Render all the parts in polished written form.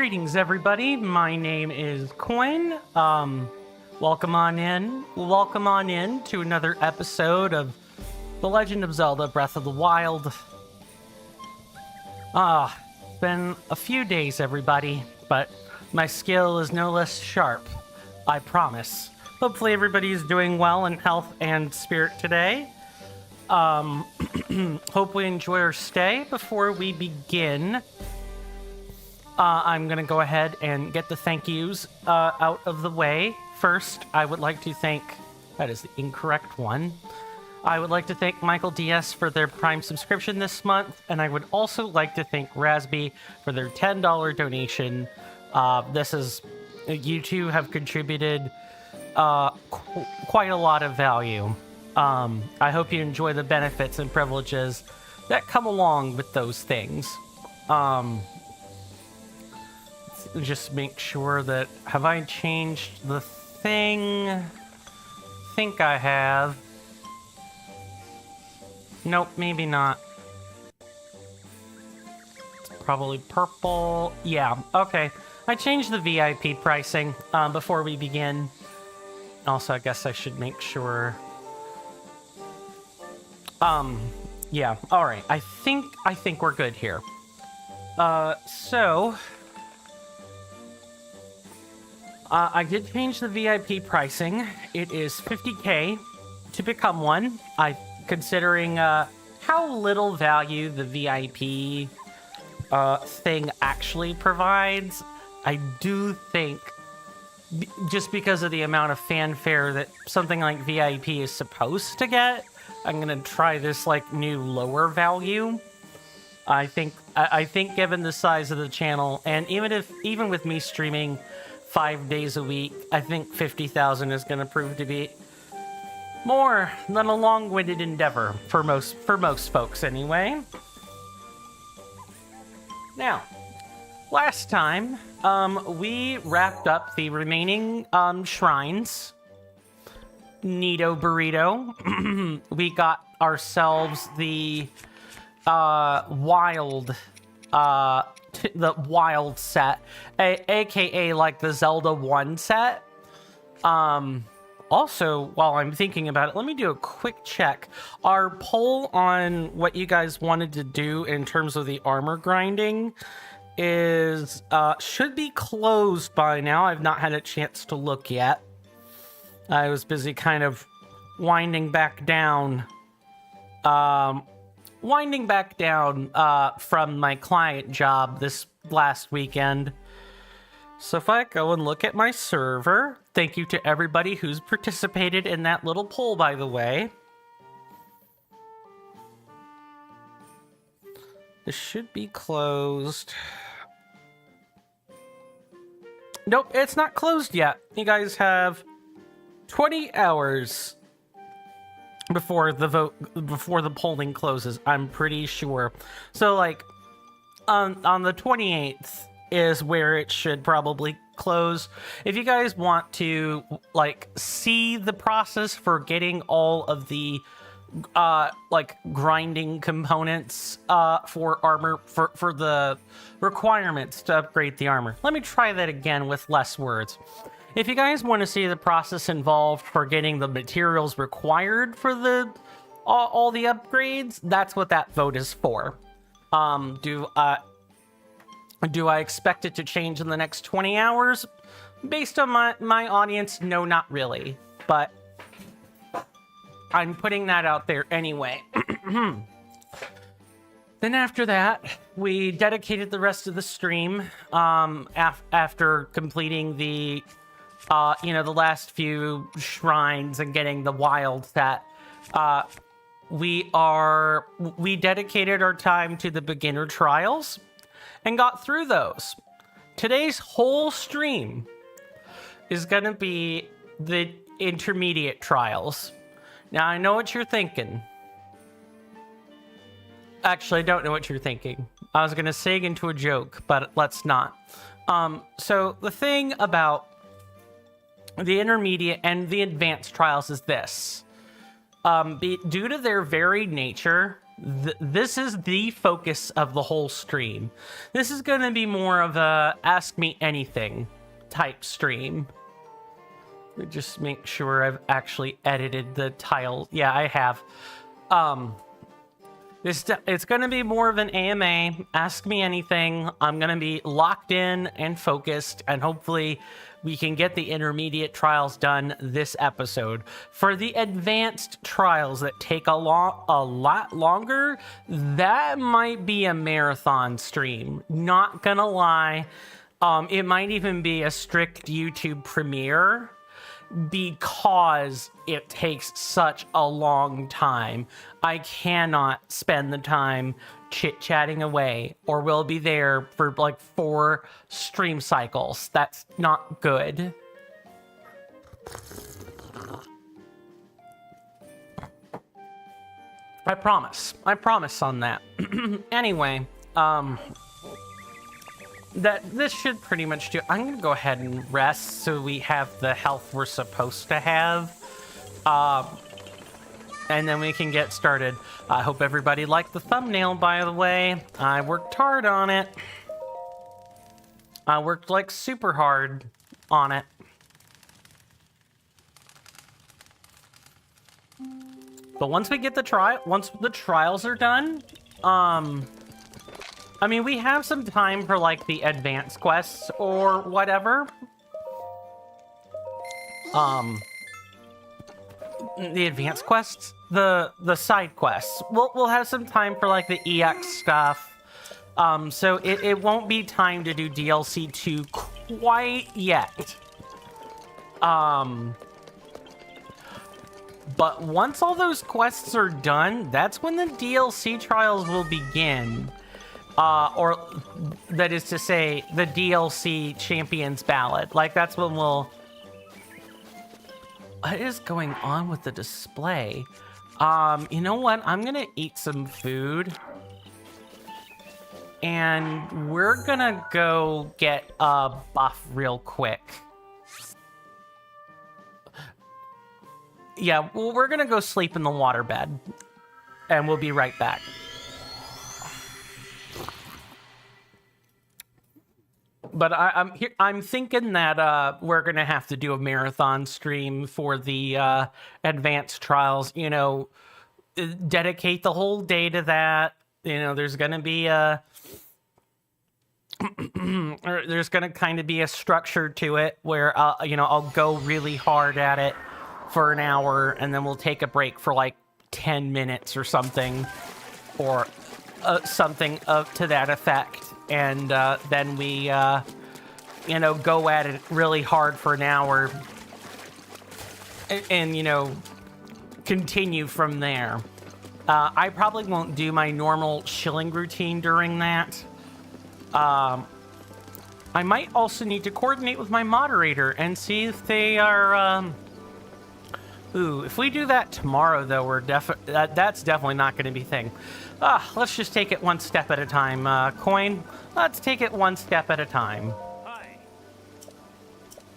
Greetings, everybody. My name is Coin. Welcome on in. Welcome on in to another episode of The Legend of Zelda: Breath of the Wild. It's been a few days, everybody, but my skill is no less sharp. I promise. Hopefully everybody is doing well in health and spirit today. Hope we enjoy our stay. Before we begin, I'm going to go ahead and get the thank yous out of the way. First, I would like to thank... That is the incorrect one. I would like to thank Michael DS for their Prime subscription this month, and I would also like to thank Rasby for their $10 donation. You two have contributed quite a lot of value. I hope you enjoy the benefits and privileges that come along with those things. Just make sure that... Have I changed the thing? Think I have. Nope, maybe not. It's probably purple. Yeah, okay. I changed the VIP pricing before we begin. Also, I guess I should make sure... yeah, alright. I think we're good here. I did change the VIP pricing. It is 50k to become one. Considering how little value the VIP thing actually provides, I do think, just because of the amount of fanfare that something like VIP is supposed to get, I'm gonna try this like new lower value. I think given the size of the channel, and even with me streaming 5 days a week, I think 50,000 is going to prove to be more than a long-winded endeavor for most folks anyway. Now, last time we wrapped up the remaining shrines. Neato burrito. We got ourselves the wild set, aka like the Zelda 1 set. Also, while I'm thinking about it, let me do a quick check. Our poll on what you guys wanted to do in terms of the armor grinding is should be closed by now. I've not had a chance to look yet. I was busy kind of winding back down from my client job this last weekend. So if I go and look at my server, thank you to everybody who's participated in that little poll, by the way. This should be closed. Nope, it's not closed yet. You guys have 20 hours before the polling closes, I'm pretty sure. So like on the 28th is where it should probably close. If you guys want to like see the process for getting all of the like grinding components for armor, for the requirements to upgrade the armor, let me try that again with less words. If you guys want to see the process involved for getting the materials required for the all the upgrades, that's what that vote is for. Do I expect it to change in the next 20 hours? Based on my audience, no, not really. But I'm putting that out there anyway. Then after that, we dedicated the rest of the stream after completing the the last few shrines and getting the wild set. We dedicated our time to the beginner trials and got through those. Today's whole stream is gonna be the intermediate trials. Now I know what you're thinking. Actually, I don't know what you're thinking. I was gonna sing into a joke, but let's not. So the thing about the intermediate and the advanced trials is this. Due to their varied nature, This is the focus of the whole stream. This is going to be more of a ask me anything type stream. Just make sure I've actually edited the title. Yeah, I have. It's going to be more of an AMA, ask me anything. I'm going to be locked in and focused, and hopefully we can get the intermediate trials done this episode. For the advanced trials that take a lot longer, that might be a marathon stream. Not gonna lie. It might even be a strict YouTube premiere, because it takes such a long time. I cannot spend the time chit-chatting away, or we'll be there for like 4 stream cycles. That's not good. I promise on that. Anyway, this should pretty much do. I'm gonna go ahead and rest so we have the health we're supposed to have, and then we can get started. I hope everybody liked the thumbnail, by the way. I worked hard on it. I worked like super hard on it. But once we get once the trials are done, I mean, we have some time for, like, the advanced quests or whatever. The advanced quests? The side quests. We'll have some time for, like, the EX stuff. So it won't be time to do DLC 2 quite yet. But once all those quests are done, that's when the DLC trials will begin. Or that is to say, the DLC Champions Ballad. Like, that's when we'll... What is going on with the display? You know what? I'm gonna eat some food. And we're gonna go get a buff real quick. Yeah, well, we're gonna go sleep in the waterbed. And we'll be right back. But I'm thinking that we're gonna have to do a marathon stream for the advanced trials. You know, dedicate the whole day to that. You know, there's gonna be there's gonna kind of be a structure to it where you know, I'll go really hard at it for an hour, and then we'll take a break for like 10 minutes or something, or something to that effect. And then we, you know, go at it really hard for an hour and you know, continue from there. I probably won't do my normal shilling routine during that. I might also need to coordinate with my moderator and see if they are... Ooh, if we do that tomorrow, though, we're that's definitely not going to be a thing. Let's just take it one step at a time. Coin, let's take it one step at a time. Hi.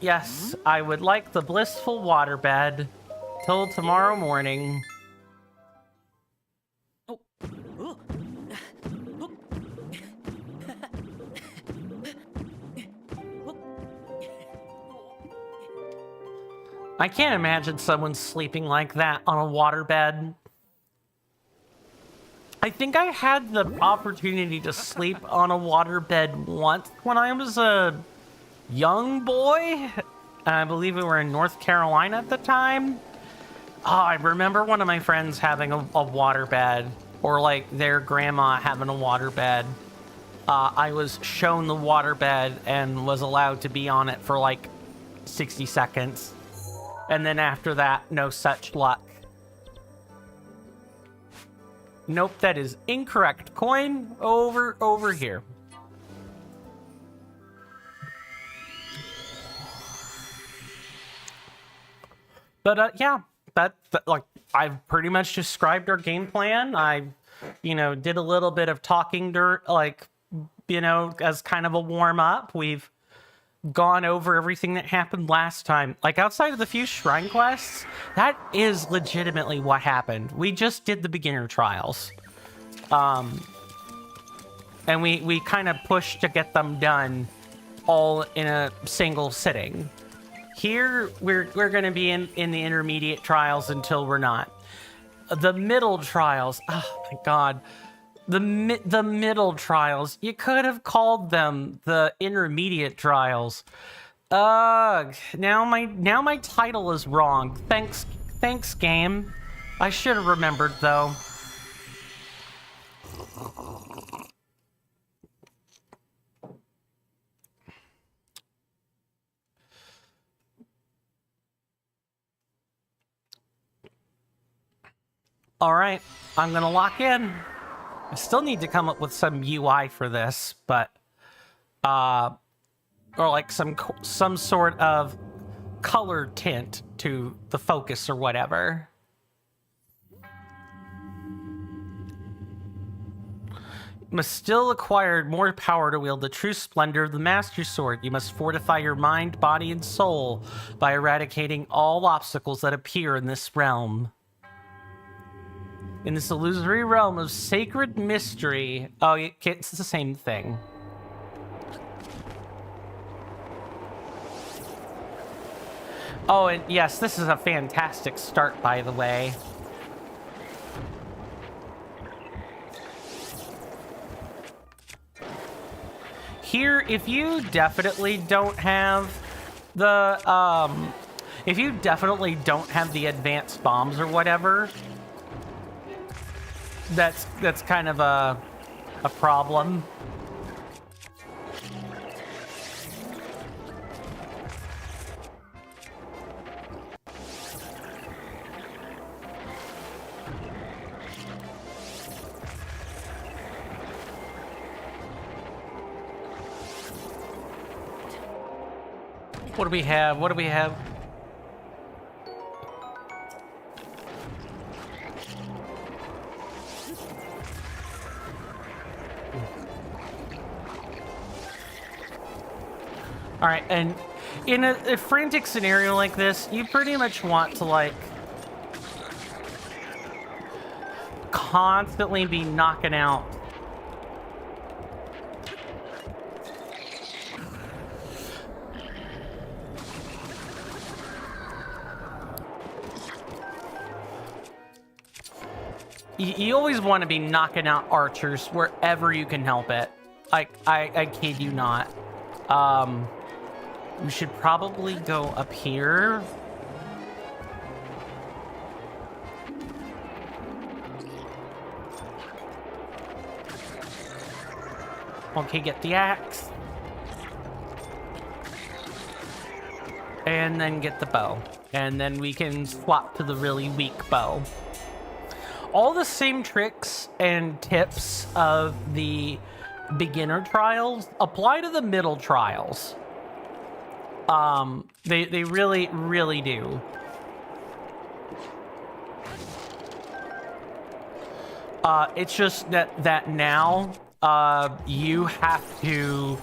Yes, I would like the blissful waterbed till tomorrow morning. Oh. I can't imagine someone sleeping like that on a waterbed. I think I had the opportunity to sleep on a waterbed once when I was a young boy. I believe we were in North Carolina at the time. Oh, I remember one of my friends having a waterbed, or like their grandma having a waterbed. I was shown the waterbed and was allowed to be on it for like 60 seconds. And then after that, no such luck. Nope, that is incorrect. Coin, over here. But yeah, that like, I've pretty much described our game plan. I, you know, did a little bit of talking like, you know, as kind of a warm up. We've gone over everything that happened last time. Like, outside of the few shrine quests, that is legitimately what happened. We just did the beginner trials. And we kind of push to get them done all in a single sitting. Here, we're going to be in the intermediate trials until we're not. The middle trials, oh my god. The middle trials, you could have called them the intermediate trials. Ugh, now my title is wrong. Thanks game. I should have remembered though. All right, I'm gonna lock in. I still need to come up with some UI for this, but or like some sort of color tint to the focus or whatever. You must still acquire more power to wield the true splendor of the Master Sword. You must fortify your mind, body, and soul by eradicating all obstacles that appear in this realm. In this illusory realm of sacred mystery... Oh, it's the same thing. Oh, and yes, this is a fantastic start, by the way. Here, if you definitely don't have the, if you definitely don't have the advanced bombs or whatever, that's kind of a problem. What do we have? What do we have? All right, and in a frantic scenario like this, you pretty much want to, like, constantly be knocking out you always want to be knocking out archers wherever you can help it. Like, I kid you not. We should probably go up here. Okay, get the axe. And then get the bow. And then we can swap to the really weak bow. All the same tricks and tips of the beginner trials apply to the middle trials. They really, really do. It's just that now, you have to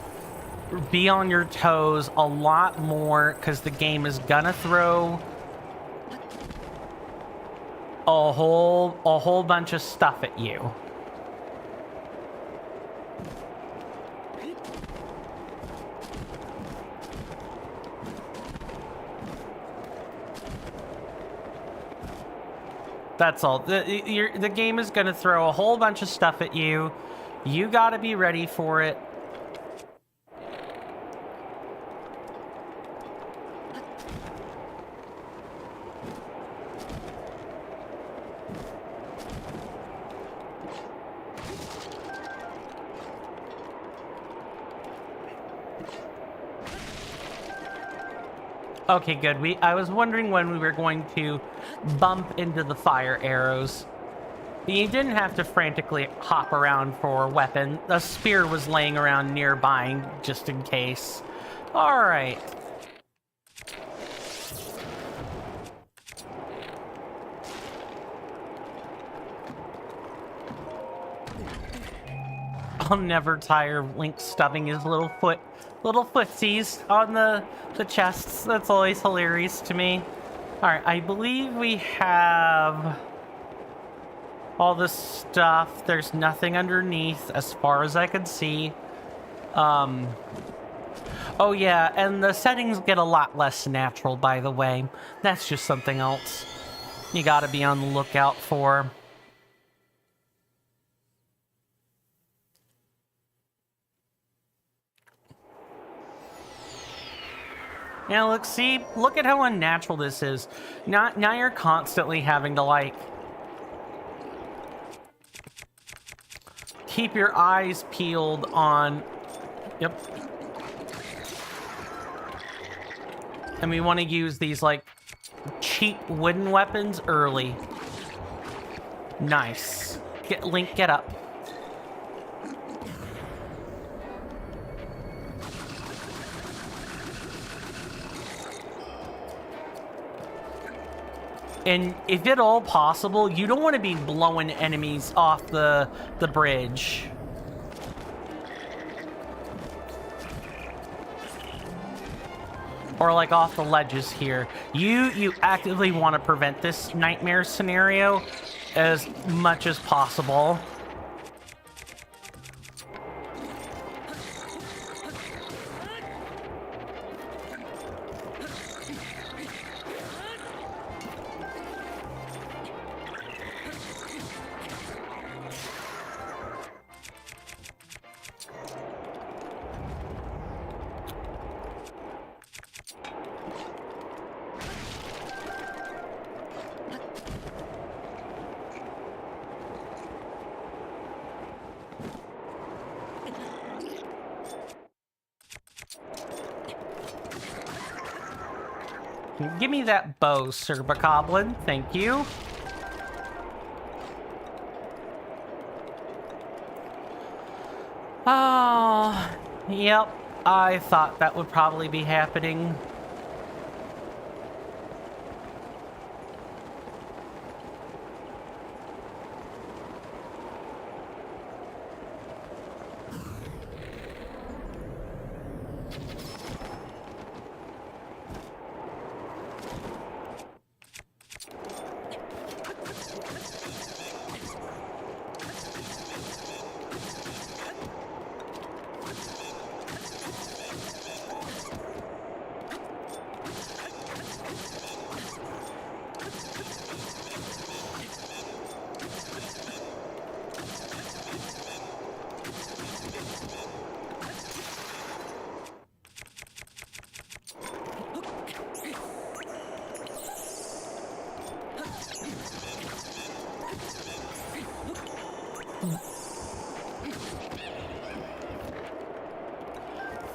be on your toes a lot more because the game is gonna throw a whole bunch of stuff at you. That's all. The game is going to throw a whole bunch of stuff at you. You got to be ready for it. Okay, good. I was wondering when we were going to bump into the fire arrows. You didn't have to frantically hop around for a weapon. A spear was laying around nearby just in case. All right. I'll never tire of Link stubbing his little footsies on the chests. That's always hilarious to me. All right, I believe we have all this stuff. There's nothing underneath as far as I can see. Oh yeah, and the settings get a lot less natural, by the way. That's just something else you gotta be on the lookout for. Yeah, look at how unnatural this is. Now you're constantly having to, like, keep your eyes peeled on... Yep. And we want to use these, like, cheap wooden weapons early. Nice. Link, get up. And if at all possible, you don't want to be blowing enemies off the bridge. Or like off the ledges here. You actively want to prevent this nightmare scenario as much as possible. Give me that bow, Sir Bokoblin. Thank you. Oh, yep. I thought that would probably be happening.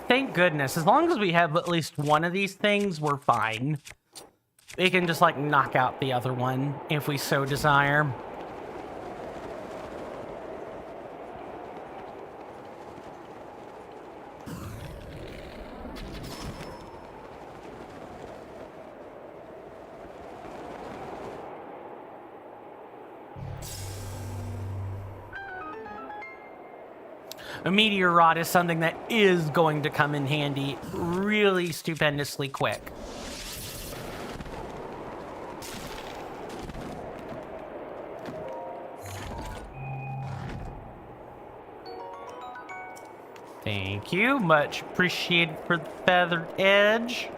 Thank goodness. As long as we have at least one of these things, we're fine. We can just, like, knock out the other one if we so desire. A meteor rod is something that is going to come in handy really stupendously quick. Thank you. Much appreciated for the feathered edge.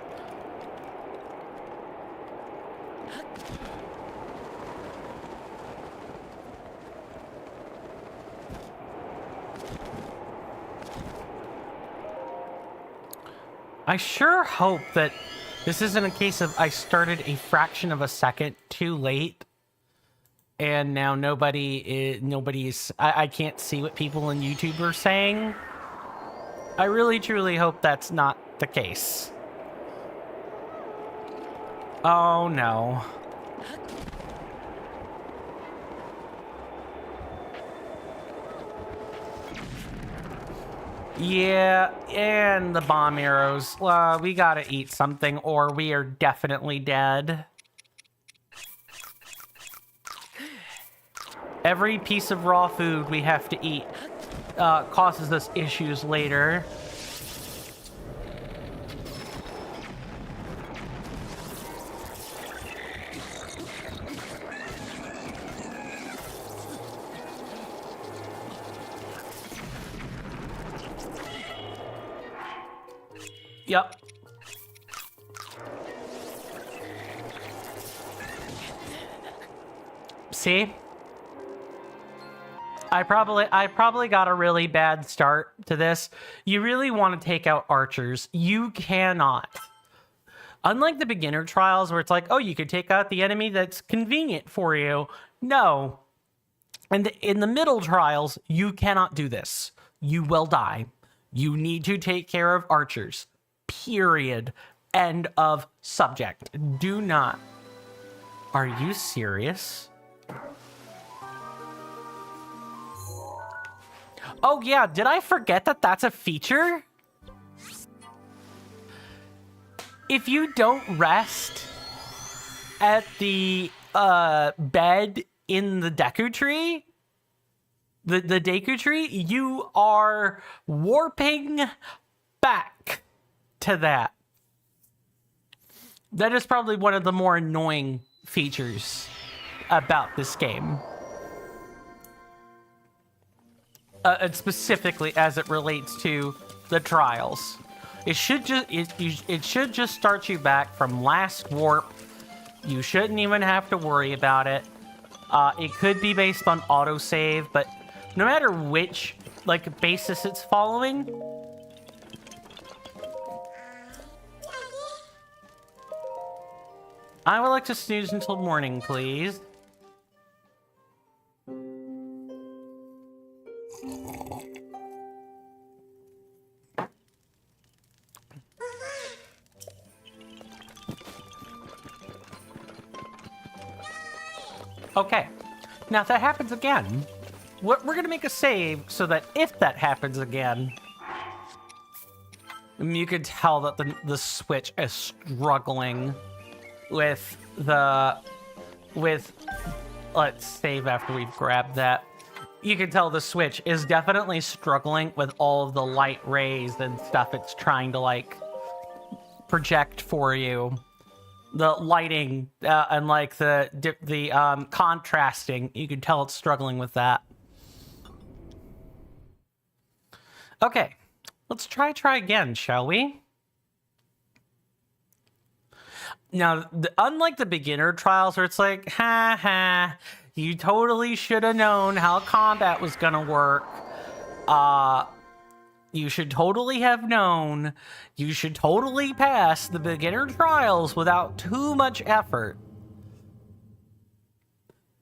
I sure hope that this isn't a case of I started a fraction of a second too late and now nobody's I can't see what people on YouTube are saying. I really truly hope that's not the case. Oh no. Yeah, and the bomb arrows. We gotta eat something or we are definitely dead. Every piece of raw food we have to eat causes us issues later. See? I probably got a really bad start to this. You really want to take out archers. You cannot. Unlike the beginner trials where it's like, oh, you could take out the enemy that's convenient for you. No. And in the middle trials, you cannot do this. You will die. You need to take care of archers. Period. End of subject. Do not. Are you serious? Oh yeah, did I forget that that's a feature? If you don't rest at the bed in the Deku tree, the Deku tree, you are warping back to that. That is probably one of the more annoying features about this game. And specifically as it relates to the trials. It should just start you back from last warp. You shouldn't even have to worry about it. It could be based on autosave, but no matter which basis it's following, I would like to snooze until morning, please. Okay, now if that happens again, we're gonna make a save so that if that happens again, you can tell that the Switch is struggling with let's save after we've grabbed that. You can tell the Switch is definitely struggling with all of the light rays and stuff it's trying to project for you. The lighting and the contrasting, you can tell it's struggling with that. Okay, let's try again, shall we? Now, unlike the beginner trials where it's like, ha ha, you totally should have known how combat was gonna work. You should totally have known. You should totally pass the beginner trials without too much effort.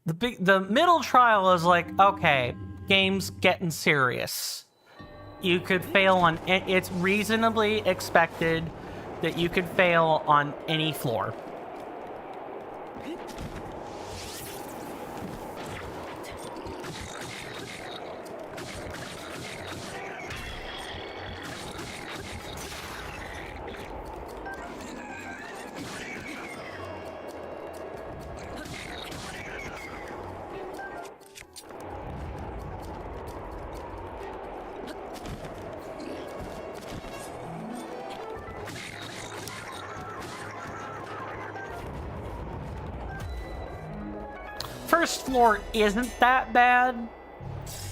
The middle trial is like, okay, game's getting serious. You could fail on, it's reasonably expected that you could fail on any floor. First floor isn't that bad.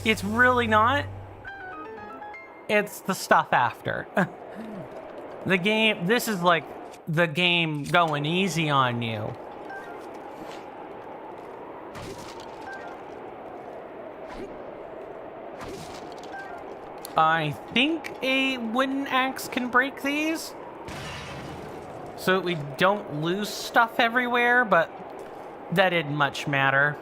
It's really not. It's the stuff after. The game, this is like the game going easy on you. I think a wooden axe can break these, so we don't lose stuff everywhere, but that didn't much matter.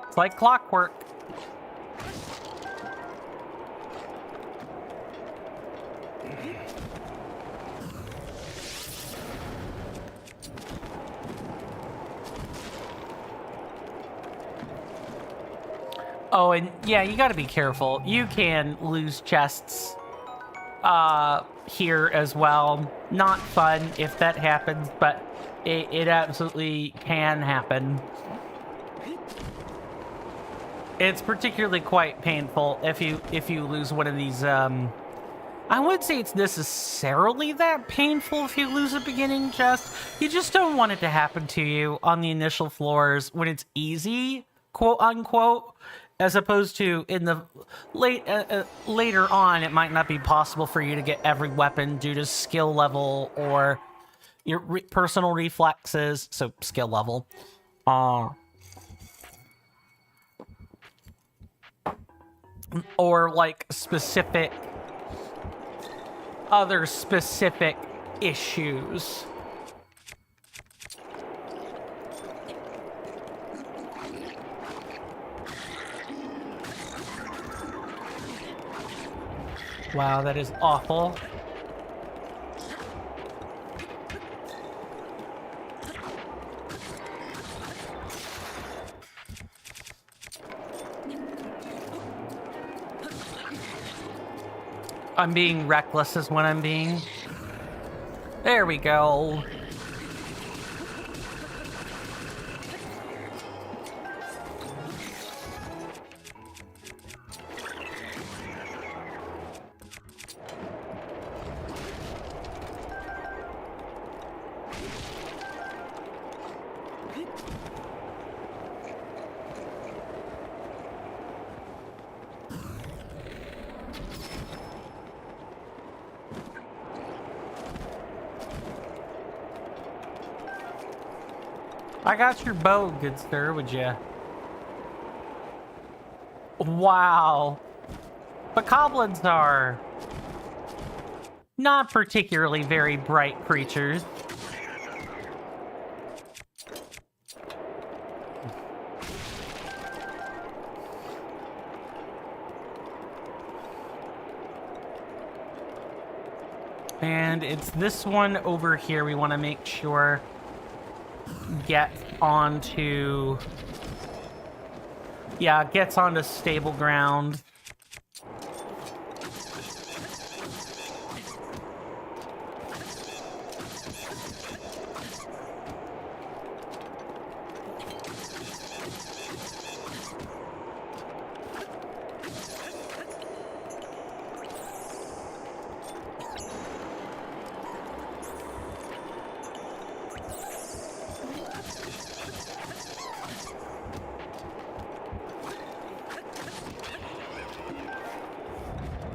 It's like clockwork. Oh, and yeah, you gotta be careful. You can lose chests here as well. Not fun if that happens, but it absolutely can happen. It's particularly quite painful if you lose one of these. I wouldn't say it's necessarily that painful if you lose a beginning chest. You just don't want it to happen to you on the initial floors when it's easy, quote unquote, as opposed to in the later on. It might not be possible for you to get every weapon due to skill level or your personal reflexes. So skill level, or like specific other specific issues. Wow, that is awful. I'm being reckless is what I'm being. There we go. I got your bow, good sir, would ya? Wow. But goblins are not particularly very bright creatures. And it's this one over here we want to make sure get onto, yeah, gets onto stable ground.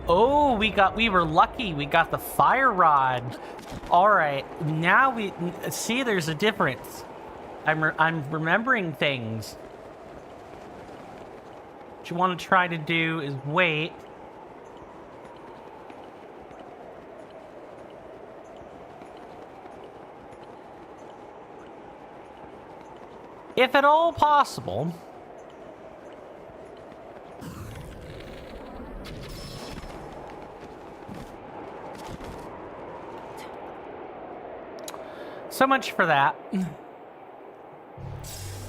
Oh, we were lucky. We got the fire rod. All right, now we see there's a difference. I'm remembering things. What you want to try to do is wait. If at all possible. So much for that.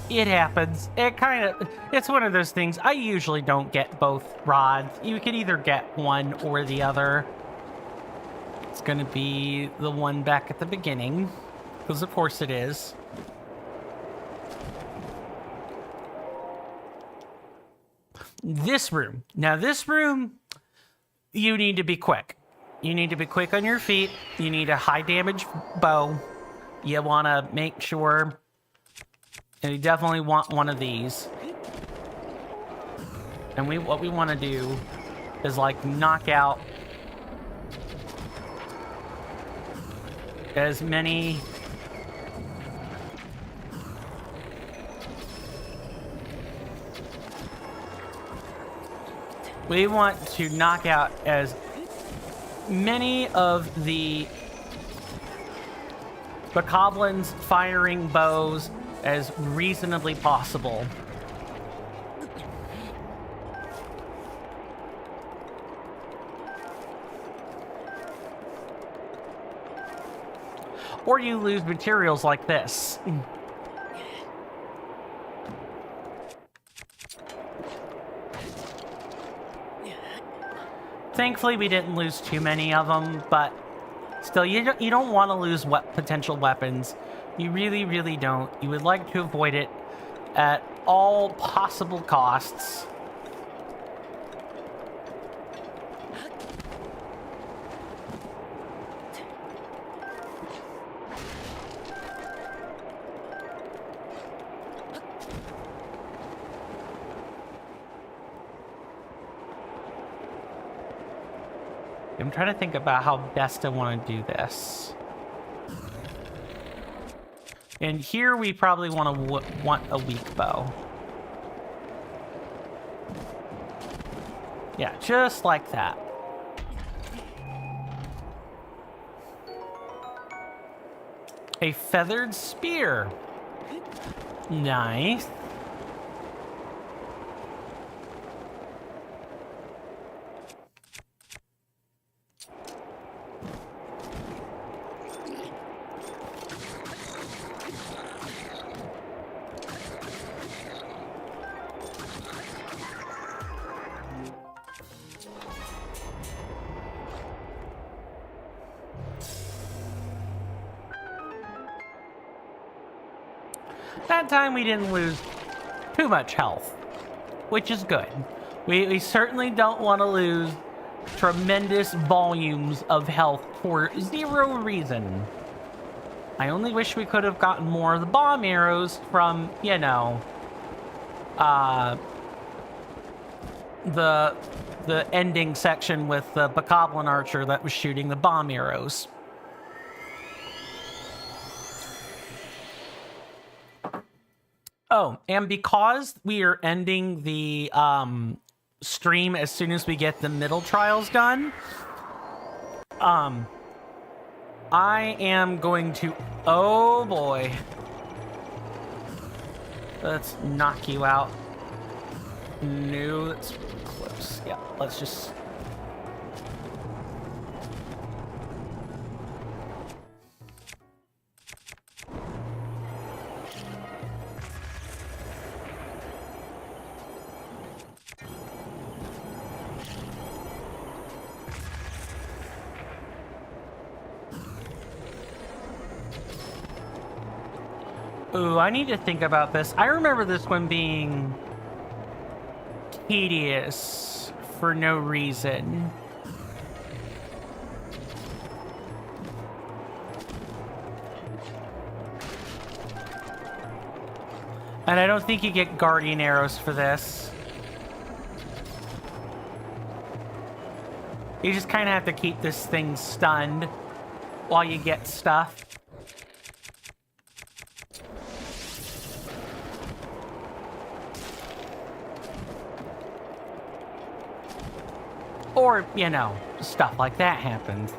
It happens. It's one of those things. I usually don't get both rods. You can either get one or the other. It's gonna be the one back at the beginning, because of course it is. This room. Now this room, you need to be quick. You need to be quick on your feet. You need a high damage bow. You want to make sure, and you definitely want one of these. And what we want to do is like knock out as many we want to knock out as many of the bokoblins firing bows as reasonably possible. Or you lose materials like this. Thankfully, we didn't lose too many of them, but still, you don't want to lose potential weapons. You really, really don't. You would like to avoid it at all possible costs. I'm trying to think about how best I want to do this. And here we probably want a weak bow. Yeah, just like that. A feathered spear. Nice. That time we didn't lose too much health, which is good. We certainly don't want to lose tremendous volumes of health for zero reason. I only wish we could have gotten more of the bomb arrows from, you know, the ending section with the Bokoblin archer that was shooting the bomb arrows. Oh, and because we are ending the stream as soon as we get the middle trials done, I am going to... Oh, boy. Let's knock you out. No, that's close. Yeah, let's just... Ooh, I need to think about this. I remember this one being tedious for no reason. And I don't think you get guardian arrows for this. You just kind of have to keep this thing stunned while you get stuff. Or, you know, stuff like that happens.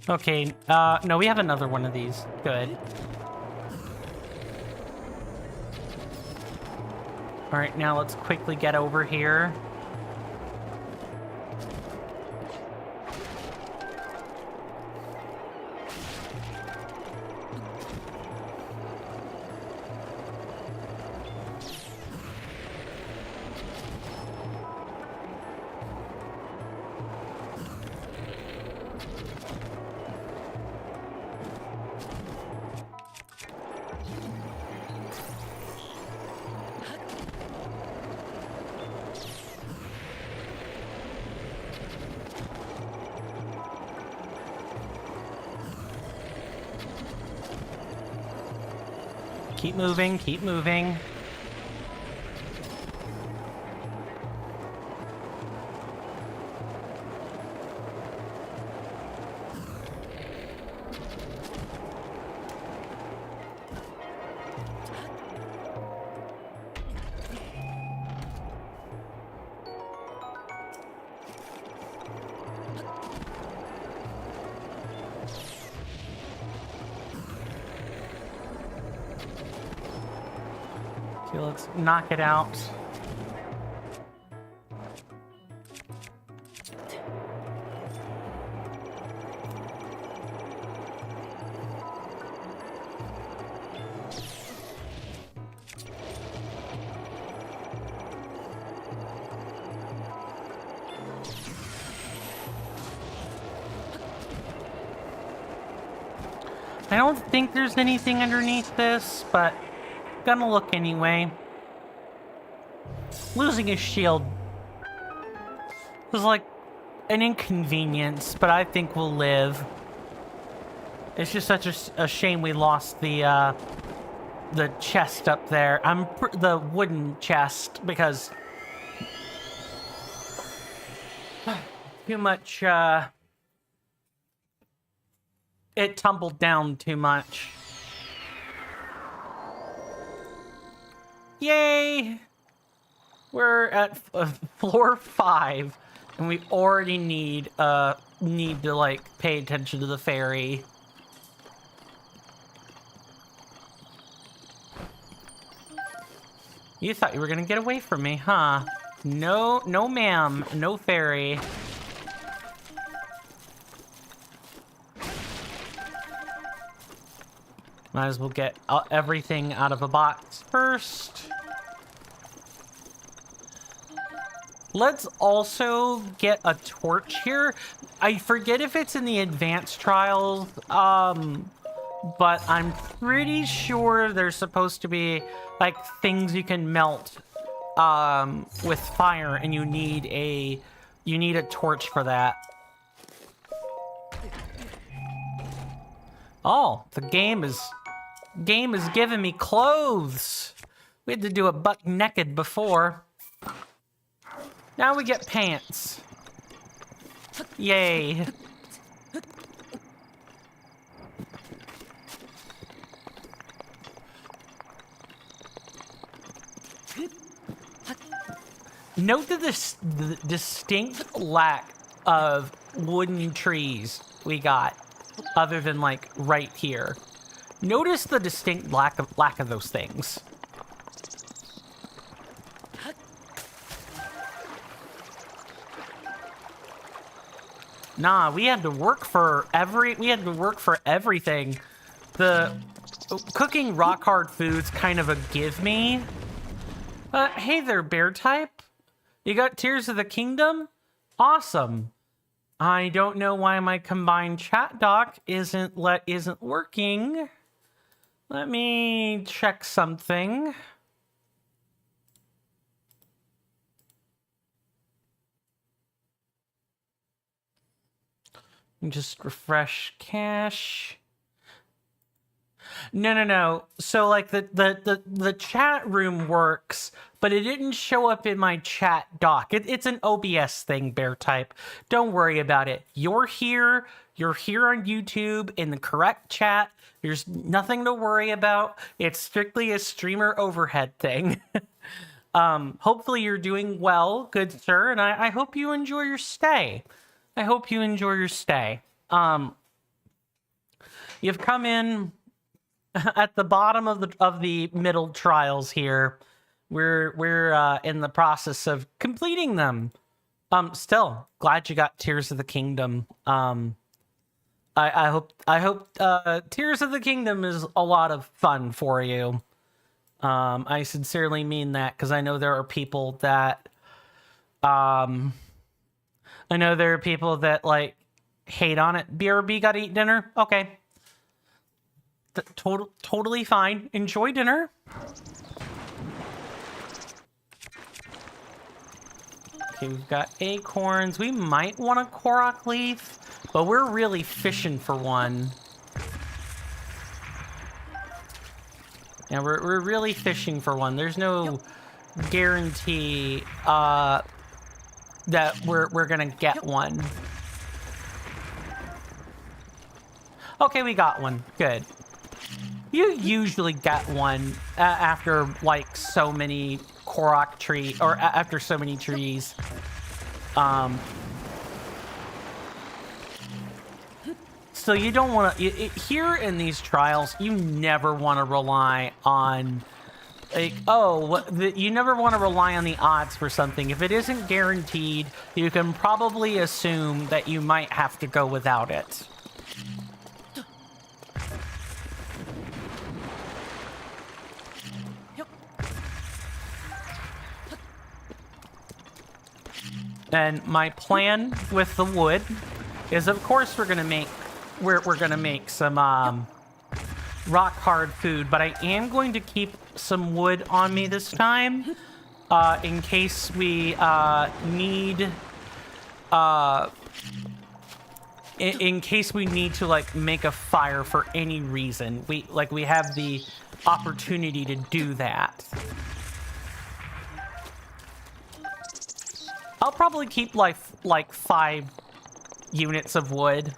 Okay, no, we have another one of these. Good. Alright, now let's quickly get over here. Keep moving, keep moving. Okay, let's knock it out. I don't think there's anything underneath this, but gonna look anyway. Losing a shield was like an inconvenience, but I think we'll live. It's just such a shame we lost the chest up there. The wooden chest, because too much, it tumbled down too much. Yay! We're at floor 5, and we already need to, like, pay attention to the ferry. You thought you were gonna get away from me, huh? No, no ma'am, no ferry. Might as well get everything out of a box first. Let's also get a torch here. I forget if it's in the advanced trials, but I'm pretty sure there's supposed to be like things you can melt with fire, and you need a torch for that. Oh, the game is giving me clothes. We had to do it buck naked before. Now we get pants. Yay. Note the distinct lack of wooden trees we got, other than like right here. Notice the distinct lack of those things. Nah, we had to work for everything. The cooking rock hard foods kind of a give me. Hey there, bear type. You got Tears of the Kingdom? Awesome. I don't know why my combined chat dock isn't working. Let me check something. Just refresh cache. No. So like the chat room works, but it didn't show up in my chat dock. It's an OBS thing, bear type. Don't worry about it. You're here on YouTube in the correct chat. There's nothing to worry about. It's strictly a streamer overhead thing. Hopefully you're doing well, good sir, and I hope you enjoy your stay. You've come in at the bottom of the middle trials here. We're in the process of completing them. Still glad you got Tears of the Kingdom. I hope Tears of the Kingdom is a lot of fun for you. I sincerely mean that, because I know there are people that like hate on it. BRB gotta eat dinner. Okay. Totally fine. Enjoy dinner. Okay, we've got acorns. We might want a korok leaf, but we're really fishing for one. Yeah, we're really fishing for one. There's no guarantee that we're gonna get one. Okay, we got one. Good. You usually get one after like so many korok tree, or after so many trees. So you don't want to here in these trials. You never want to rely on like you never want to rely on the odds for something. If it isn't guaranteed, you can probably assume that you might have to go without it. And my plan with the wood is, of course, we're gonna make some rock hard food, but I am going to keep some wood on me this time, in case we need in case we need to like make a fire for any reason. We have the opportunity to do that. I'll probably keep like 5 units of wood,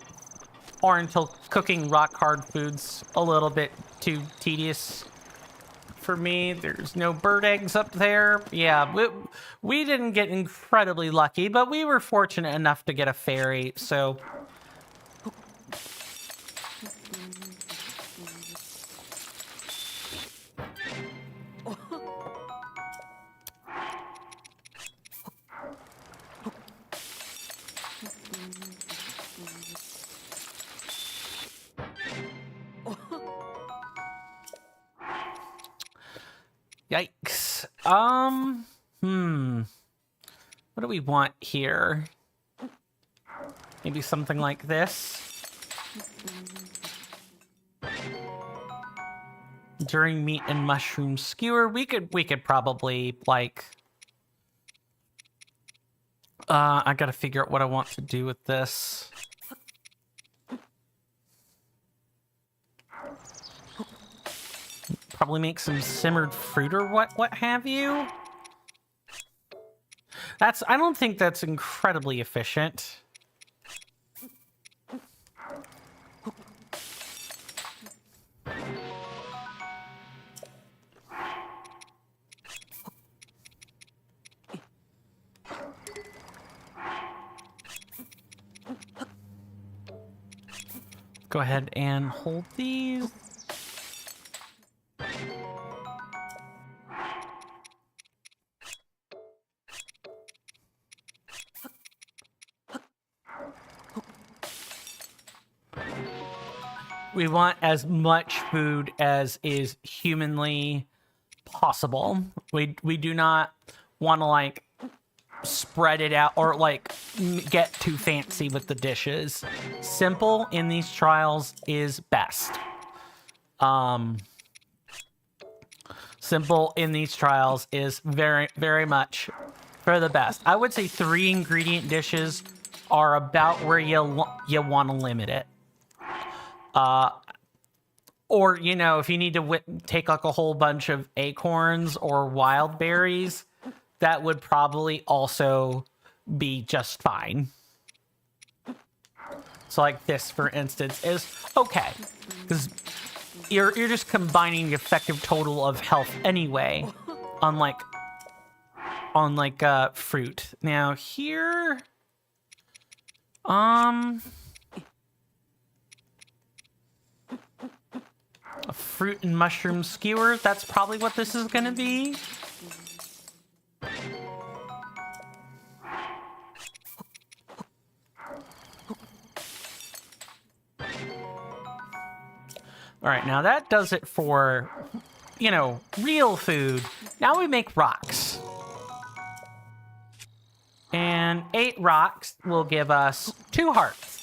or until cooking rock hard foods a little bit too tedious for me. There's no bird eggs up there. Yeah, we didn't get incredibly lucky, but we were fortunate enough to get a fairy, so... Yikes. What do we want here? Maybe something like this. During meat and mushroom skewer, we could probably like I gotta figure out what I want to do with this. Probably make some simmered fruit or what have you. I don't think that's incredibly efficient. Go ahead and hold these. We want as much food as is humanly possible. We do not want to like spread it out or like get too fancy with the dishes. Simple in these trials is best. Simple in these trials is very, very much for the best. I would say 3 ingredient dishes are about where you want to limit it. Or, you know, if you need to take like a whole bunch of acorns or wild berries, that would probably also be just fine. So like this, for instance, is okay. Because you're just combining the effective total of health anyway, unlike fruit. Now here, a fruit and mushroom skewer, that's probably what this is gonna be. All right, now that does it for, you know, real food. Now we make rocks. And 8 rocks will give us 2 hearts.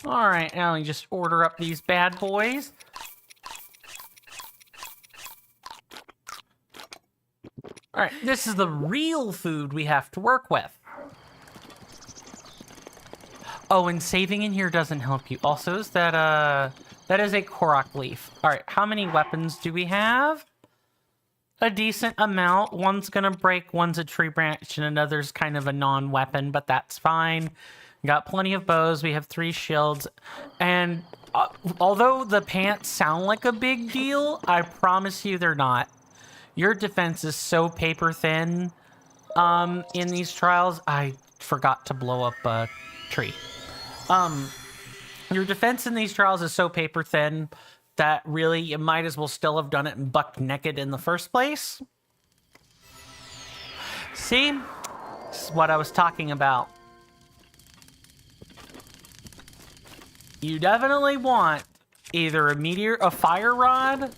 All right, now we just order up these bad boys. All right, this is the real food we have to work with. Oh, and saving in here doesn't help you. Also, is that is a korok leaf. All right, how many weapons do we have? A decent amount. One's gonna break, one's a tree branch, and another's kind of a non-weapon, but that's fine. Got plenty of bows. We have 3 shields. And although the pants sound like a big deal, I promise you they're not. Your defense is so paper thin. in these trials. I forgot to blow up a tree. Your defense in these trials is so paper thin that really you might as well still have done it and buck naked in the first place. See? This is what I was talking about. You definitely want either a fire rod,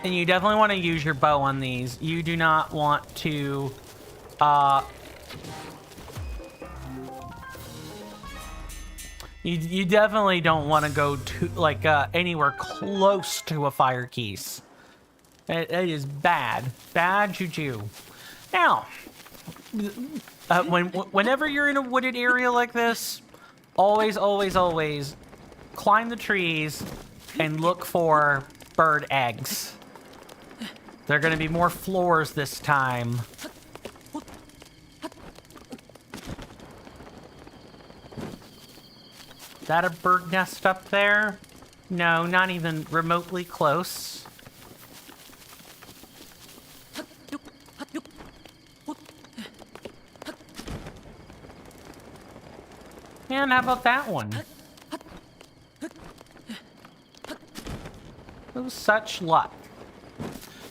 and you definitely want to use your bow on these. You do not want to, you definitely don't want to go to, like, anywhere close to a fire keys. It is bad. Bad juju. Now, whenever you're in a wooded area like this, always, always, always climb the trees and look for bird eggs. There are going to be more floors this time. Is that a bird nest up there? No, not even remotely close. And how about that one? It was such luck.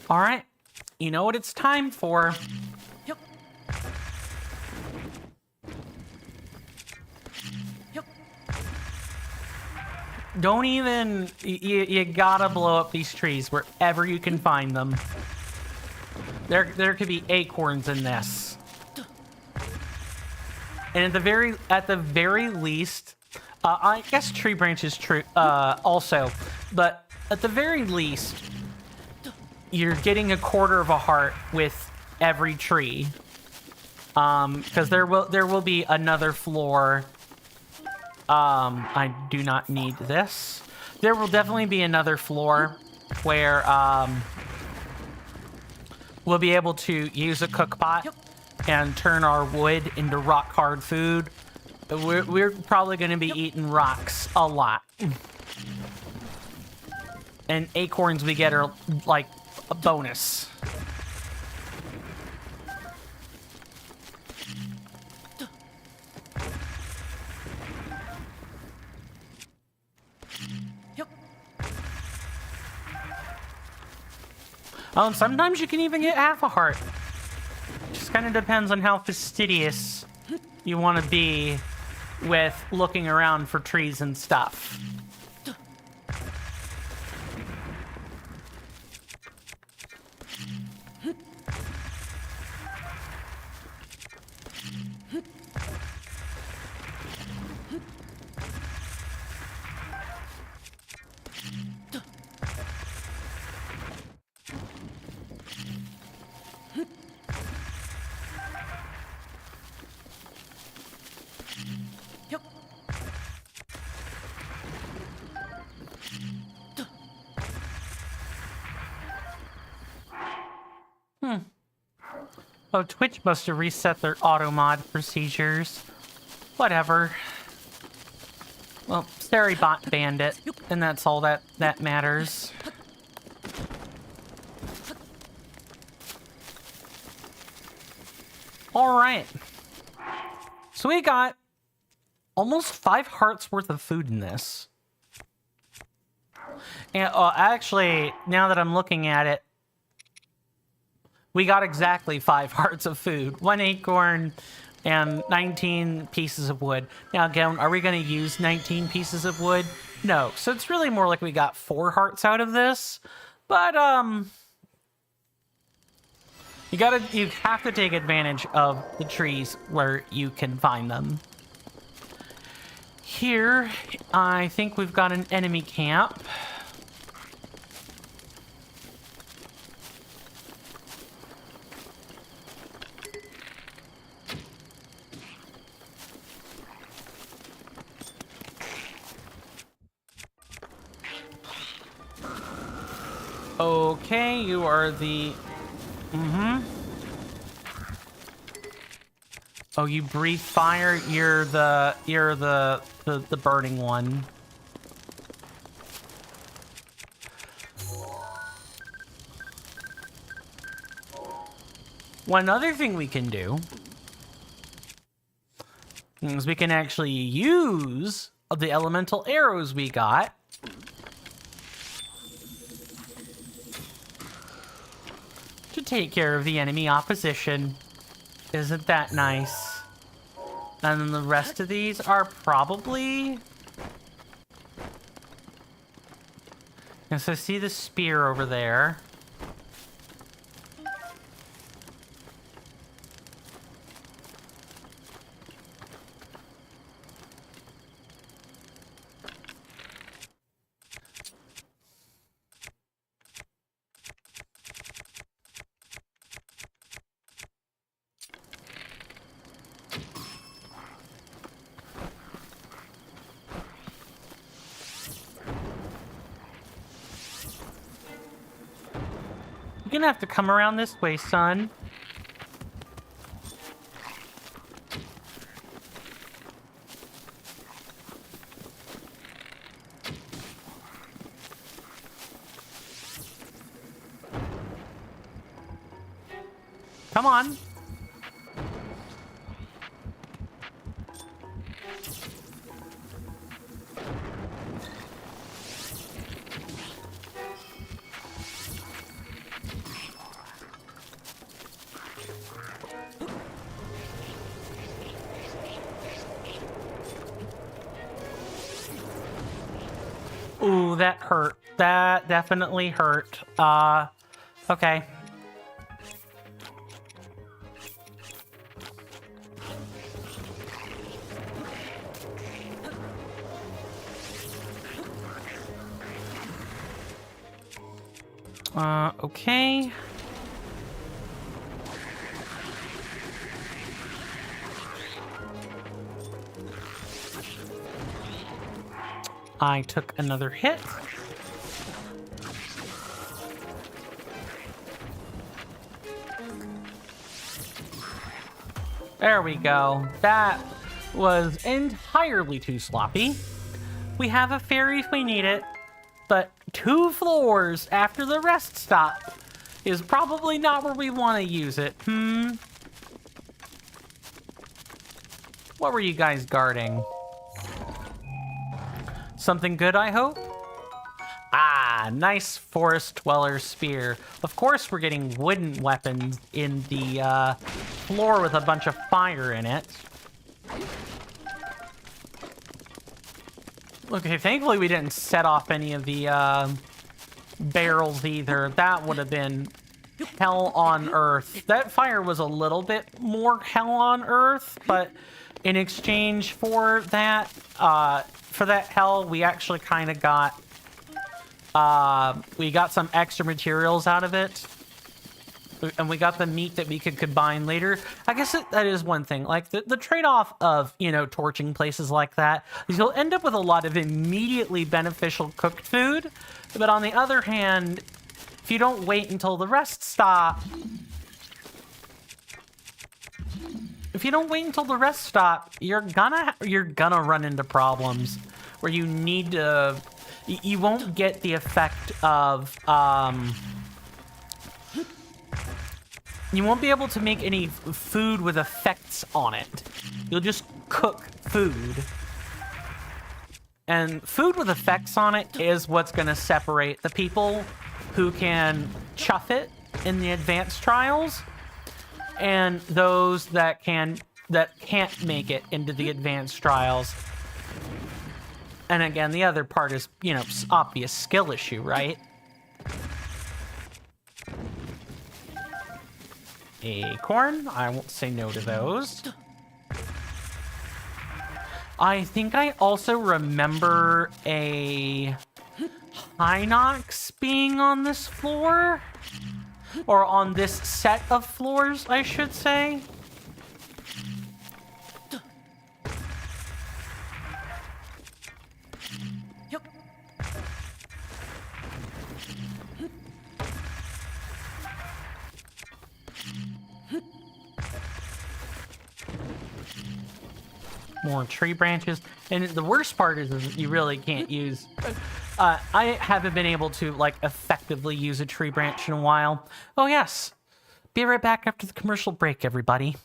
All right, you know what it's time for. Don't even, you gotta blow up these trees wherever you can find them. There could be acorns in this. And at the very least, I guess tree branches also, but at the very least, you're getting 1/4 of a heart with every tree. Because there will be another floor. I do not need this. There will definitely be another floor where we'll be able to use a cook pot and turn our wood into rock hard food. We're probably going to be eating rocks a lot. And acorns we get are like a bonus. Sometimes you can even get half a heart. Just kind of depends on how fastidious you want to be with looking around for trees and stuff. Oh, Twitch must have reset their auto mod procedures. Whatever. Well, Starybot banned it, and that's all that matters. Alright. So we got almost 5 hearts worth of food in this. And actually, now that I'm looking at it, we got exactly 5 hearts of food, 1 acorn, and 19 pieces of wood. Now again, are we going to use 19 pieces of wood? No. So it's really more like we got 4 hearts out of this. But you have to take advantage of the trees where you can find them. Here, I think we've got an enemy camp. Okay, you are the... Oh, you breathe fire. You're the burning one. One other thing we can do is we can actually use the elemental arrows we got to take care of the enemy opposition. Isn't that nice? And then the rest of these are probably... And so see the spear over there. You're gonna have to come around this way, son. Come on. Ooh, that hurt. That definitely hurt. Okay. Okay. I took another hit. There we go. That was entirely too sloppy. We have a fairy if we need it, but 2 floors after the rest stop is probably not where we want to use it. What were you guys guarding? Something good, I hope? Ah, nice forest dweller spear. Of course we're getting wooden weapons in the floor with a bunch of fire in it. Okay, thankfully we didn't set off any of the barrels either. That would have been hell on earth. That fire was a little bit more hell on earth, but in exchange for that hell, we actually kind of got we got some extra materials out of it, and we got the meat that we could combine later. I guess that is one thing. Like the trade-off of, you know, torching places like that is you'll end up with a lot of immediately beneficial cooked food, but on the other hand, if you don't wait until the rest stop, you're gonna run into problems where you need to. You won't get the effect of you won't be able to make any food with effects on it. You'll just cook food. And food with effects on it is what's going to separate the people who can chuff it in the advanced trials and those that can't make it into the advanced trials. And again, the other part is, you know, obvious skill issue, right? Acorn. I won't say no to those. I think I also remember a Hinox being on this floor. Or on this set of floors, I should say. more tree branches. And the worst part is you really can't use... I haven't been able to, like, effectively use a tree branch in a while. Oh, yes. Be right back after the commercial break, everybody.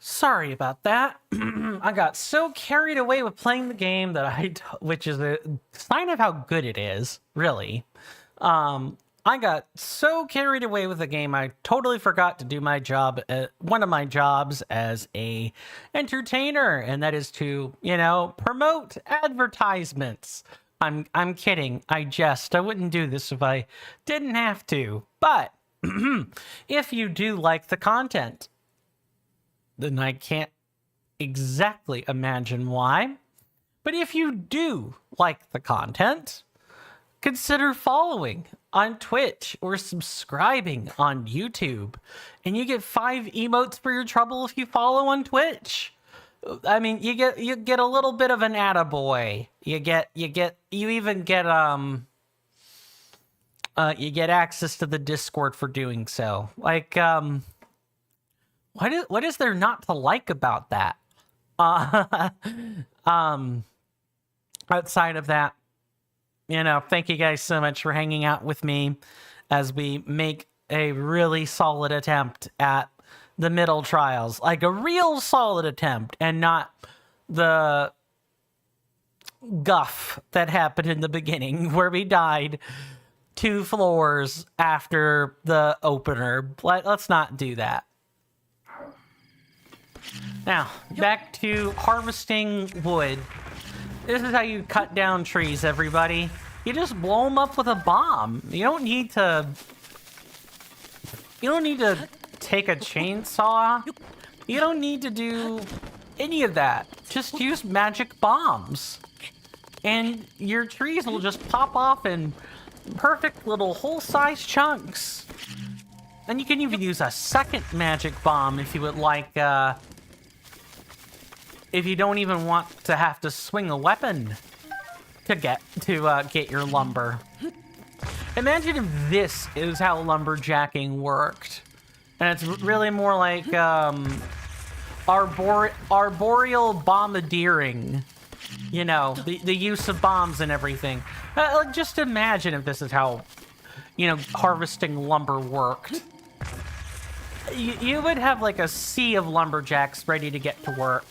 Sorry about that. I got so carried away with playing the game that which is a sign of how good it is, really. I got so carried away with the game, I totally forgot to do my job, one of my jobs as a entertainer, and that is to, promote advertisements. I'm kidding. I jest. I wouldn't do this if I didn't have to. But if you do like the content, then I can't exactly imagine why. But if you do like the content, consider following on Twitch or subscribing on YouTube. And you get 5 emotes for your trouble if you follow on Twitch. I mean, you get a little bit of an attaboy. You even get you get access to the Discord for doing so. Like, what is there not to like about that? Outside of that, thank you guys so much for hanging out with me as we make a really solid attempt at the middle trials. Like a real solid attempt and not the guff that happened in the beginning where we died 2 floors after the opener. Let's not do that. Now, back to harvesting wood. This is how you cut down trees, everybody. You just blow them up with a bomb. You don't need to take a chainsaw. You don't need to do any of that. Just use magic bombs. And your trees will just pop off in perfect little whole-size chunks. And you can even use a second magic bomb if you would like, if you don't even want to have to swing a weapon to get your lumber. Imagine if this is how lumberjacking worked. And it's really more like arboreal bombardiering. You know, the use of bombs and everything. Just imagine if this is how, harvesting lumber worked. You would have like a sea of lumberjacks ready to get to work.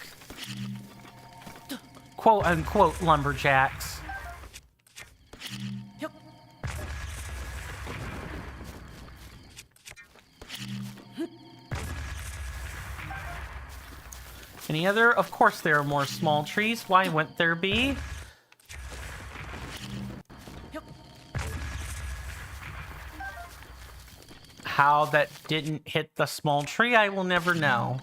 Quote unquote lumberjacks. Yep. Any other? Of course there are more small trees. Why wouldn't there be? Yep. How that didn't hit the small tree, I will never know.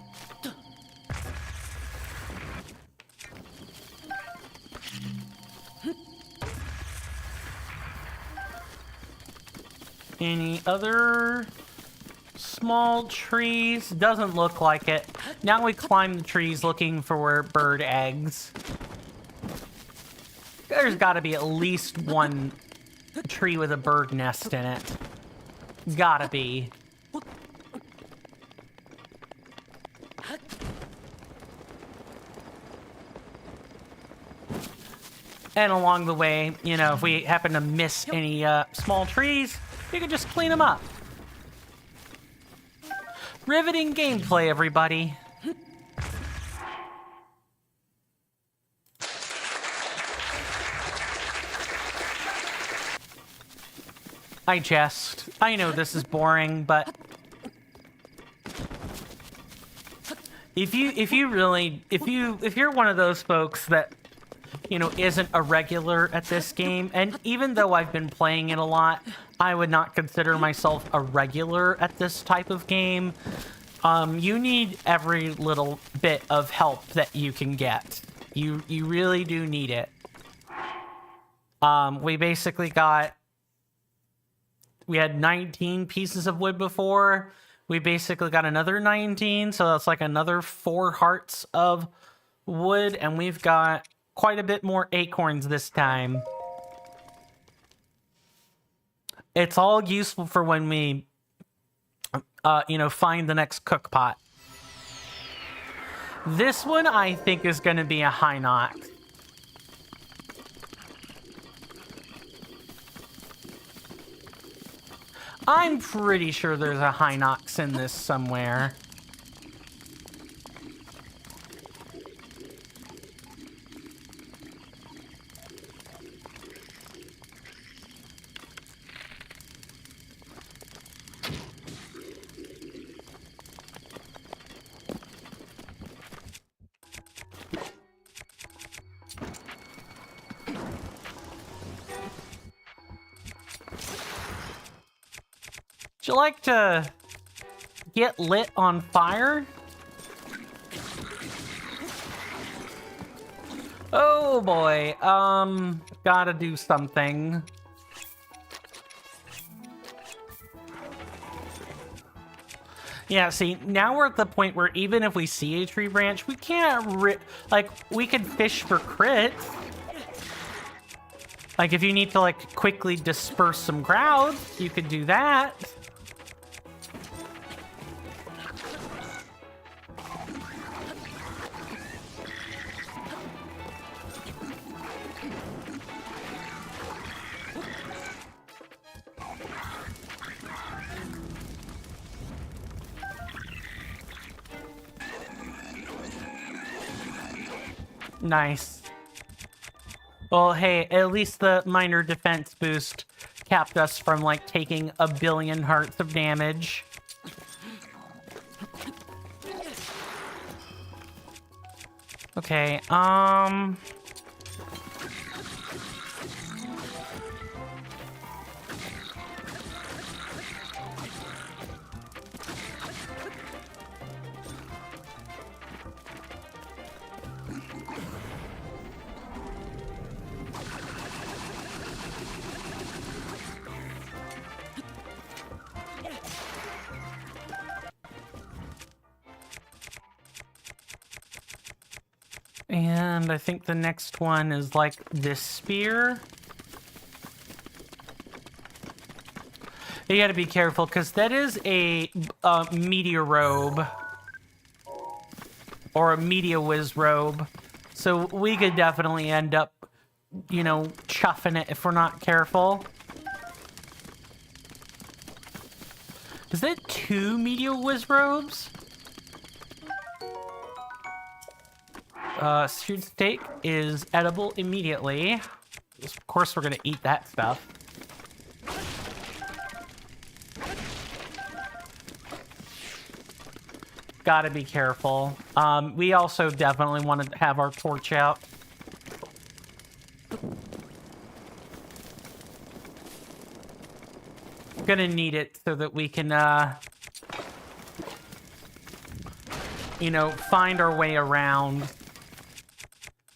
Any other small trees? Doesn't look like it. Now we climb the trees looking for bird eggs. There's got to be at least one tree with a bird nest in it. Gotta be. And along the way, if we happen to miss any small trees, you can just clean them up. Riveting gameplay, everybody. I jest. I know this is boring, but if you're one of those folks that isn't a regular at this game, and even though I've been playing it a lot, I would not consider myself a regular at this type of game. You need every little bit of help that you can get. You really do need it. We had 19 pieces of wood before. We basically got another 19, so that's like another 4 hearts of wood, and we've got quite a bit more acorns this time. It's all useful for when we, find the next cook pot. This one, I think, is going to be a high knock. I'm pretty sure there's a Hinox in this somewhere. Would you like to get lit on fire? Oh boy, gotta do something. Yeah, see, now we're at the point where even if we see a tree branch, we can't we can fish for crits. Like, if you need to, quickly disperse some crowds, you could do that. Nice. Well, hey, at least the minor defense boost kept us from, like, taking a billion hearts of damage. Okay, and I think the next one is, like, this spear. You gotta be careful, because that is a meteor robe. Or a media whiz robe. So we could definitely end up, you know, chuffing it if we're not careful. Is that 2 media whiz robes? Seared steak is edible immediately. Of course we're gonna eat that stuff. Gotta be careful. We also definitely want to have our torch out. Gonna need it so that we can, you know, find our way around.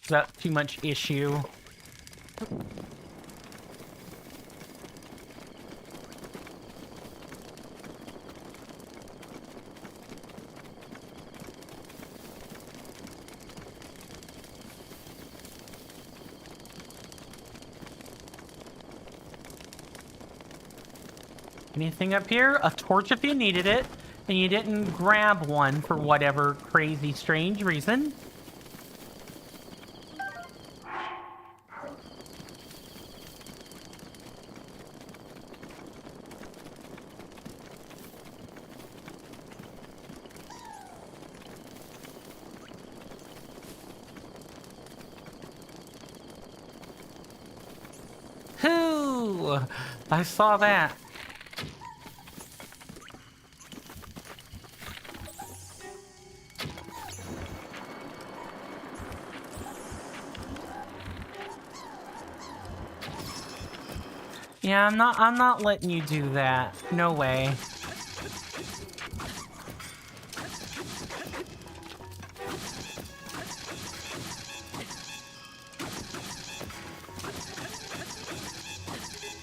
Is that too much issue? Anything up here? A torch if you needed it, and you didn't grab one for whatever crazy, strange reason. Whoo! I saw that. Yeah, I'm not letting you do that. No way.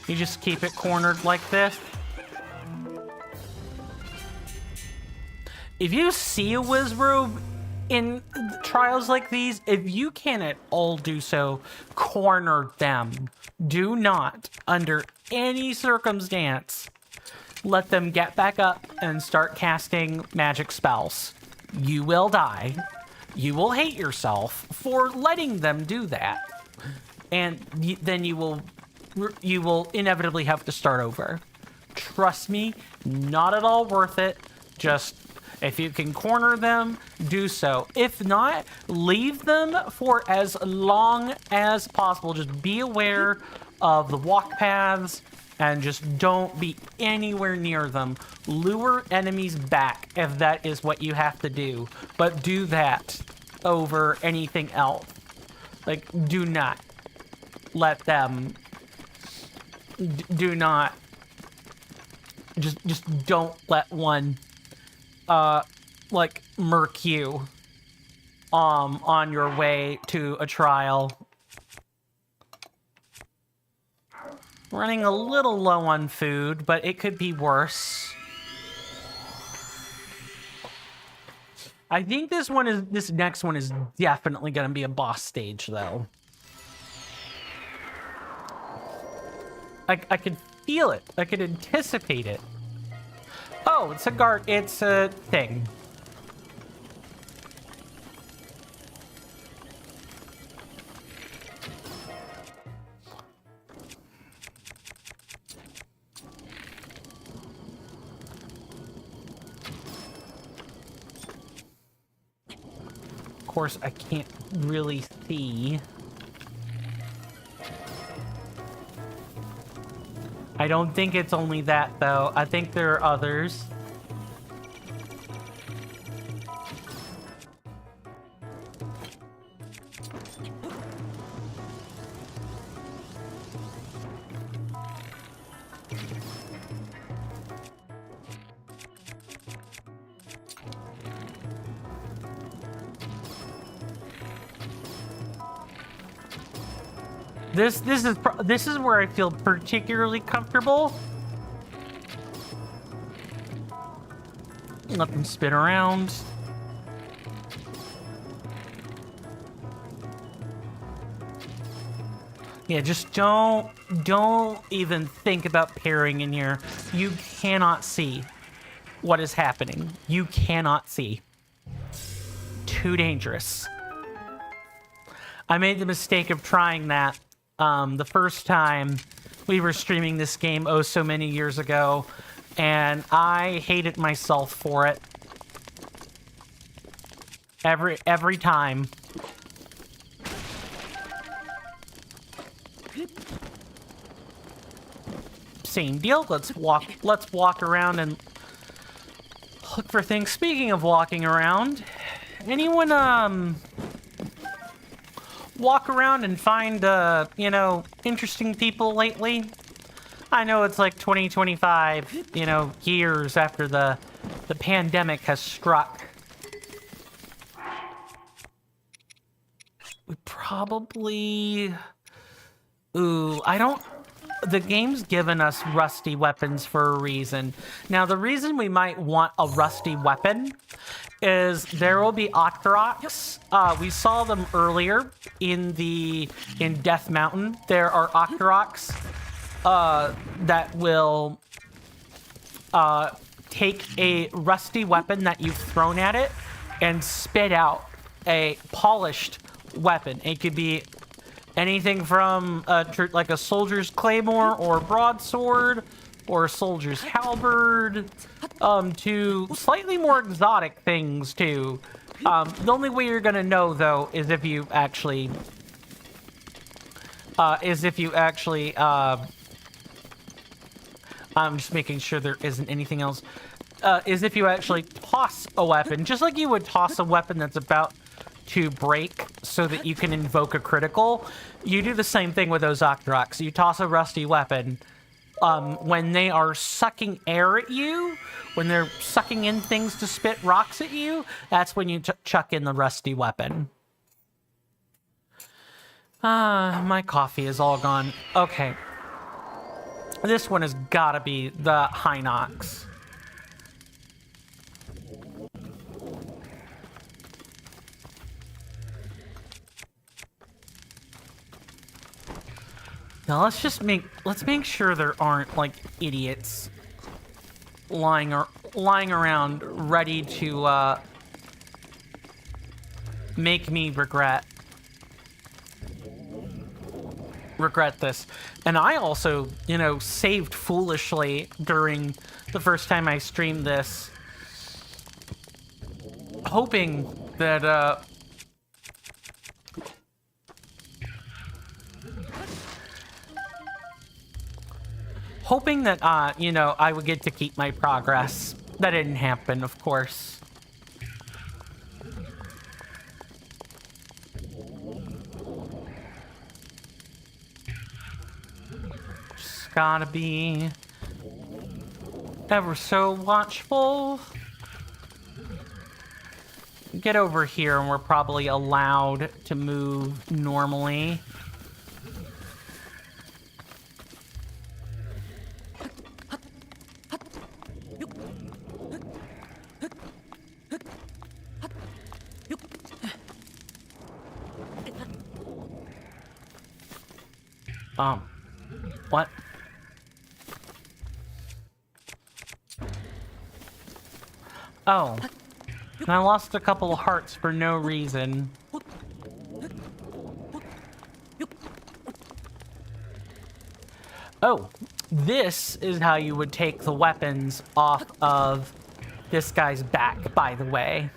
You just keep it cornered like this. If you see a whiz robe in trials like these, if you can at all do so, corner them. Do not, under any circumstance, let them get back up and start casting magic spells. You will die. You will hate yourself for letting them do that. And then you will inevitably have to start over. Trust me, not at all worth it. Just, if you can corner them, do so. If not, leave them for as long as possible. Just be aware of the walk paths and just don't be anywhere near them. Lure enemies back if that is what you have to do. But do that over anything else. Like, do not let them... do not... Just don't let one... like, murk you on your way to a trial. Running a little low on food, but it could be worse. I think this next one is definitely going to be a boss stage, though. I could feel it. I could anticipate it. Oh, it's a thing. Of course, I can't really see. I don't think it's only that, though. I think there are others. This is where I feel particularly comfortable. Let them spin around. Yeah, just don't even think about parrying in here. You cannot see what is happening. You cannot see. Too dangerous. I made the mistake of trying that the first time we were streaming this game oh so many years ago, and I hated myself for it. Every time. Same deal. Let's walk around and look for things. Speaking of walking around, anyone walk around and find you know, interesting people lately? I know it's like 2025, you know, years after the pandemic has struck. We probably... Ooh, I don't... The game's given us rusty weapons for a reason. Now, the reason we might want a rusty weapon is there will be Octoroks. We saw them earlier in Death Mountain. There are Octoroks that will take a rusty weapon that you've thrown at it and spit out a polished weapon. It could be anything from like a soldier's claymore or broadsword or a soldier's halberd to slightly more exotic things too. The only way you're gonna know though is if you actually I'm just making sure there isn't anything else. Is if you actually toss a weapon, just like you would toss a weapon that's about to break so that you can invoke a critical. You do the same thing with those Octoroks. You toss a rusty weapon. When they are sucking air at you, when they're sucking in things to spit rocks at you, that's when you chuck in the rusty weapon. My coffee is all gone. Okay. This one has gotta be the Hinox. Now let's make sure there aren't like idiots lying around ready to make me regret this. And I also, you know, saved foolishly during the first time I streamed this, hoping that you know, I would get to keep my progress. That didn't happen, of course. Just gotta be ever so watchful. Get over here and we're probably allowed to move normally. What? Oh. And I lost a couple of hearts for no reason. Oh. This is how you would take the weapons off of this guy's back, by the way.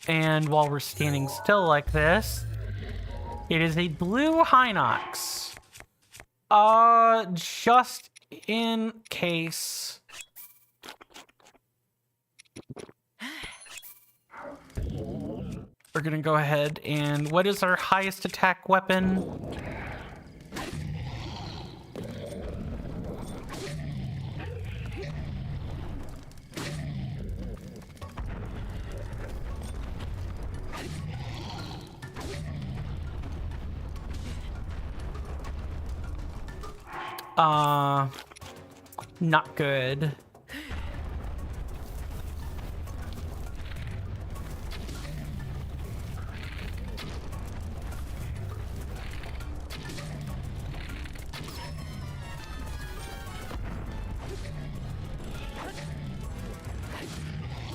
And while we're standing still like this, it is a blue Hinox. Just in case. We're gonna go ahead and what is our highest attack weapon? Not good.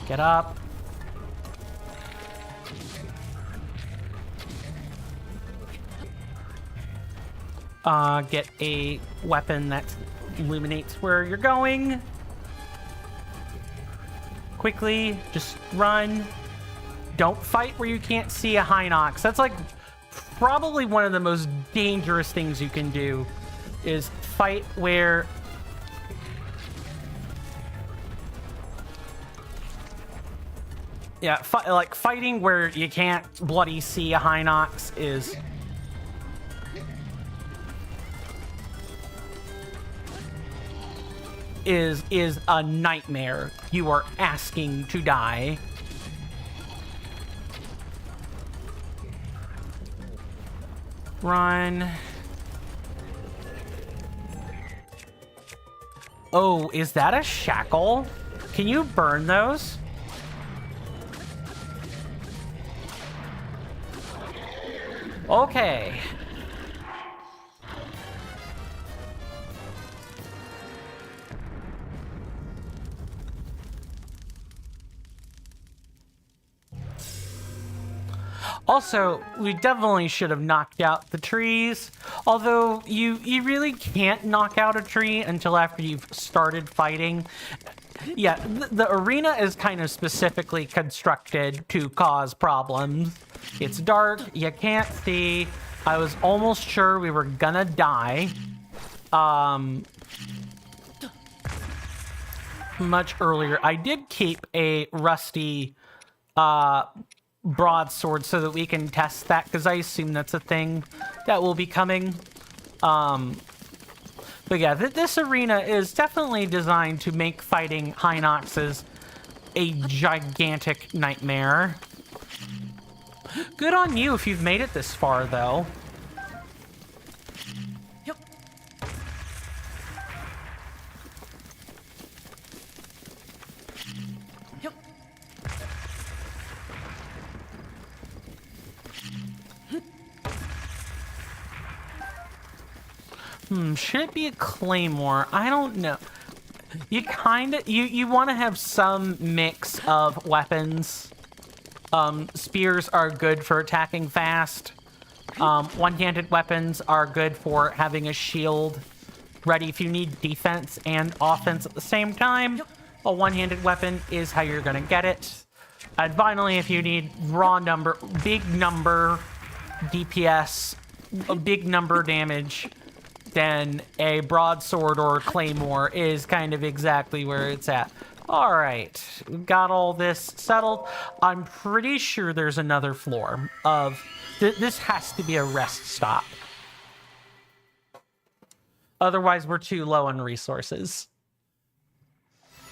Get up. Get a weapon that illuminates where you're going. Quickly, just run. Don't fight where you can't see a Hinox. That's like probably one of the most dangerous things you can do is fight where... Yeah, like fighting where you can't bloody see a Hinox is a nightmare. You are asking to die. Run. Oh, is that a shackle? Can you burn those? Okay. Also, we definitely should have knocked out the trees. Although, you really can't knock out a tree until after you've started fighting. Yeah, the arena is kind of specifically constructed to cause problems. It's dark, you can't see. I was almost sure we were gonna die. Much earlier. I did keep a rusty, broadsword so that we can test that, because I assume that's a thing that will be coming. But yeah, this arena is definitely designed to make fighting Hinoxes a gigantic nightmare. Good on you if you've made it this far, though. Yep. Yep. Should it be a claymore? I don't know. You you want to have some mix of weapons. Spears are good for attacking fast. One-handed weapons are good for having a shield ready if you need defense and offense at the same time. A one-handed weapon is how you're gonna get it. And finally, if you need big number DPS, a big number damage, then a broadsword or claymore is kind of exactly where it's at. All right, we've got all this settled. I'm pretty sure there's another floor of... This has to be a rest stop. Otherwise, we're too low on resources.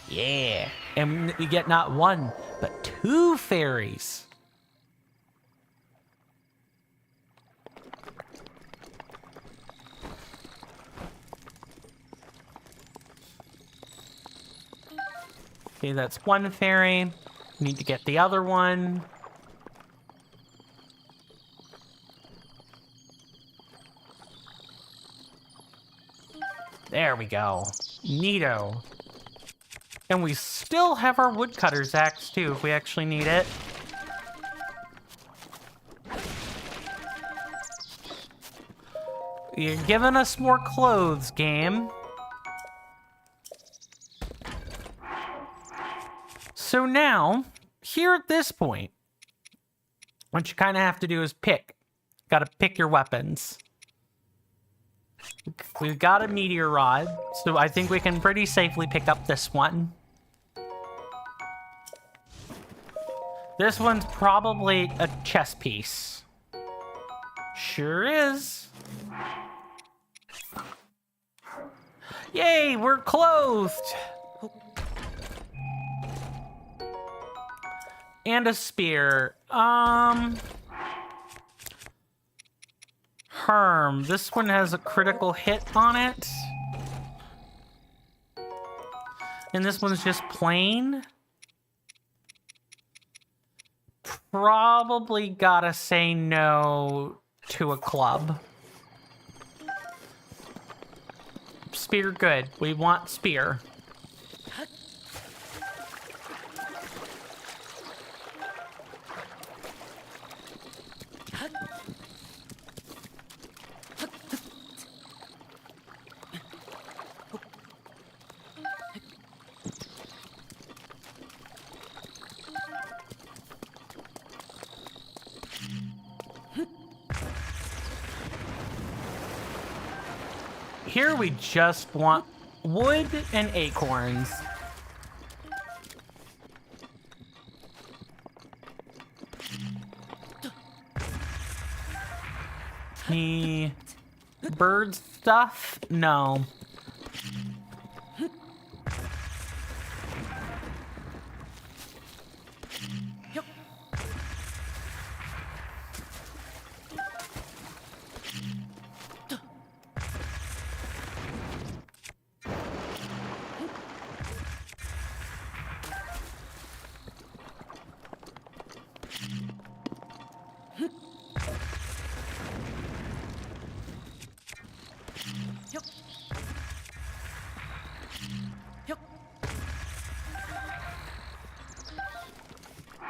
Yeah, and we get not one, but 2 fairies. Okay, that's 1 fairy. Need to get the other one. There we go. Neato. And we still have our woodcutter's axe, too, if we actually need it. You're giving us more clothes, game. So now, here at this point, what you kind of have to do is pick. Gotta pick your weapons. We've got a meteor rod, so I think we can pretty safely pick up this one. This one's probably a chess piece. Sure is. Yay, we're clothed! And a spear. Herm. This one has a critical hit on it. And this one's just plain. Probably gotta say no to a club. Spear, good. We want spear. Here we just want wood and acorns. Any bird stuff? No.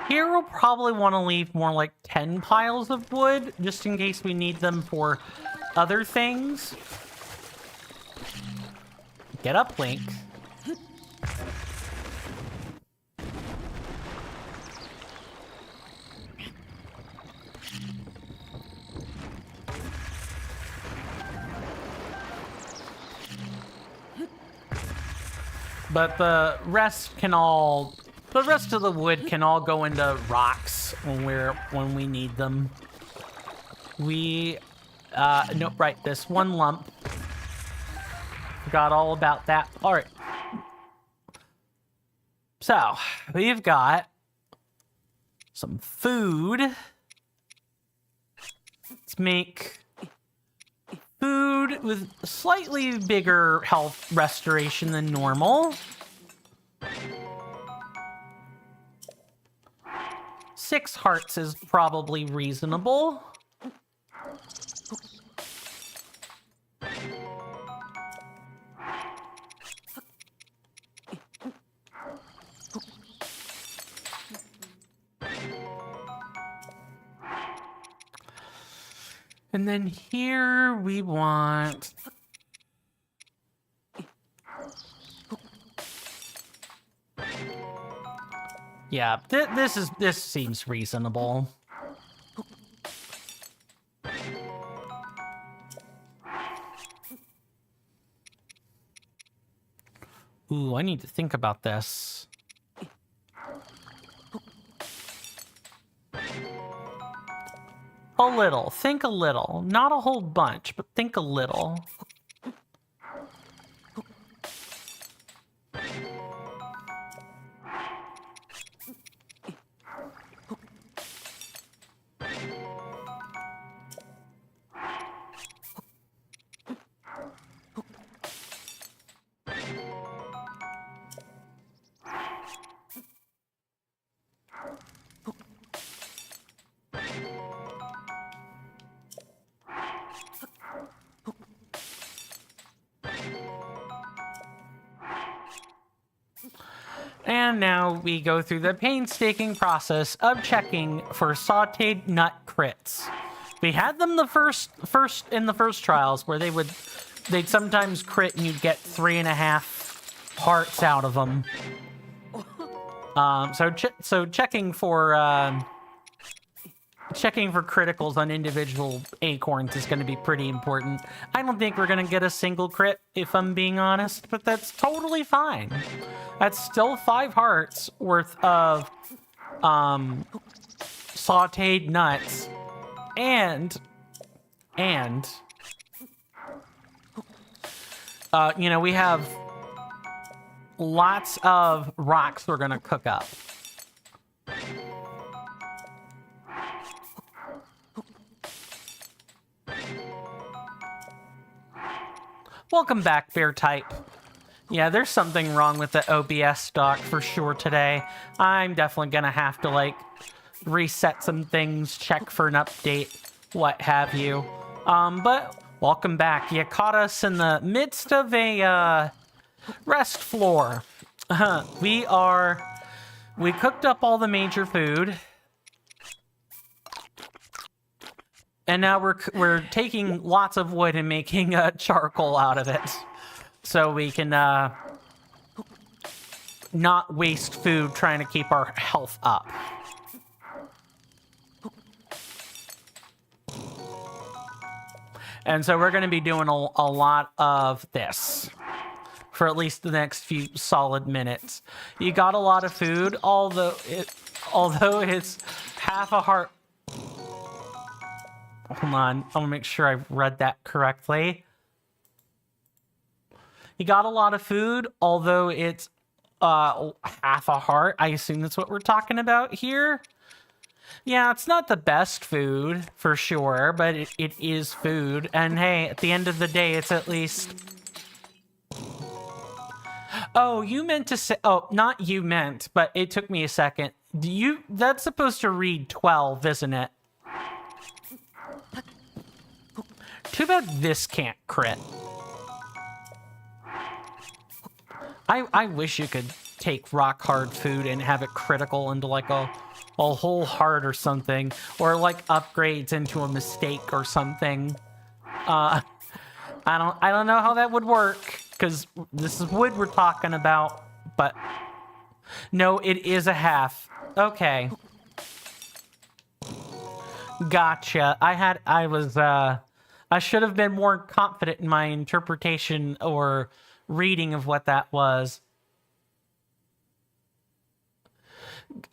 Here we'll probably want to leave more like 10 piles of wood, just in case we need them for other things. Get up, Link. But the rest of the wood can all go into rocks when we need them. Nope, right, this one lump. Forgot all about that. All right. So, we've got some food. Let's make food with slightly bigger health restoration than normal. 6 hearts is probably reasonable. And then here we want... Yeah, this seems reasonable. Ooh, I need to think about this. A little. Think a little. Not a whole bunch, but think a little. And now we go through the painstaking process of checking for sauteed nut crits. We had them the first trials where they'd sometimes crit and you'd get 3.5 hearts out of them. So checking for criticals on individual acorns is going to be pretty important. I don't think we're going to get a single crit, if I'm being honest, but that's totally fine. That's still 5 hearts worth of sauteed nuts, and you know, we have lots of rocks we're going to cook up. Welcome back, Bear Type. Yeah, there's something wrong with the OBS dock for sure today. I'm definitely gonna have to, like, reset some things, check for an update, what have you. But welcome back. You caught us in the midst of a, rest floor. We cooked up all the major food. And now we're taking lots of wood and making charcoal out of it, so we can not waste food trying to keep our health up. And so we're going to be doing a lot of this for at least the next few solid minutes. You got a lot of food, although it's half a heart. Hold on, I want to make sure I've read that correctly. You got a lot of food, although it's half a heart. I assume that's what we're talking about here. Yeah, it's not the best food, for sure, but it is food. And hey, at the end of the day, it's at least... Oh, you meant to say... Oh, not you meant, but it took me a second. That's supposed to read 12, isn't it? Too bad this can't crit. I wish you could take rock hard food and have it critical into like a whole heart or something, or like upgrades into a mistake or something. I don't know how that would work, because this is wood we're talking about, but no, it is a half. Okay. Gotcha. I should have been more confident in my interpretation or reading of what that was.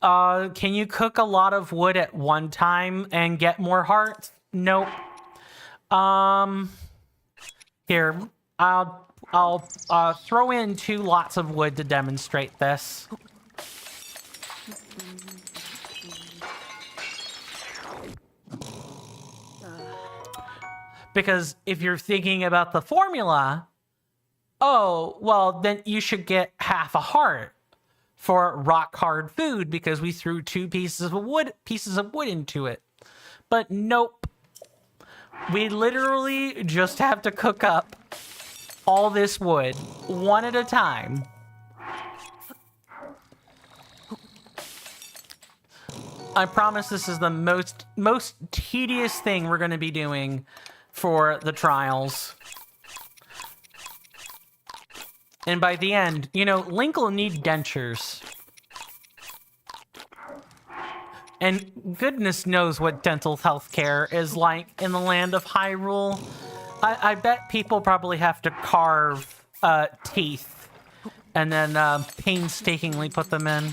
Can you cook a lot of wood at one time and get more hearts? Nope. Here, I'll throw in 2 lots of wood to demonstrate this. Because if you're thinking about the formula, oh, well, then you should get half a heart for rock hard food because we threw 2 pieces of wood into it. But nope. We literally just have to cook up all this wood one at a time. I promise this is the most tedious thing we're going to be doing for the trials. And by the end, you know, Link will need dentures. And goodness knows what dental health care is like in the land of Hyrule. I bet people probably have to carve teeth and then painstakingly put them in.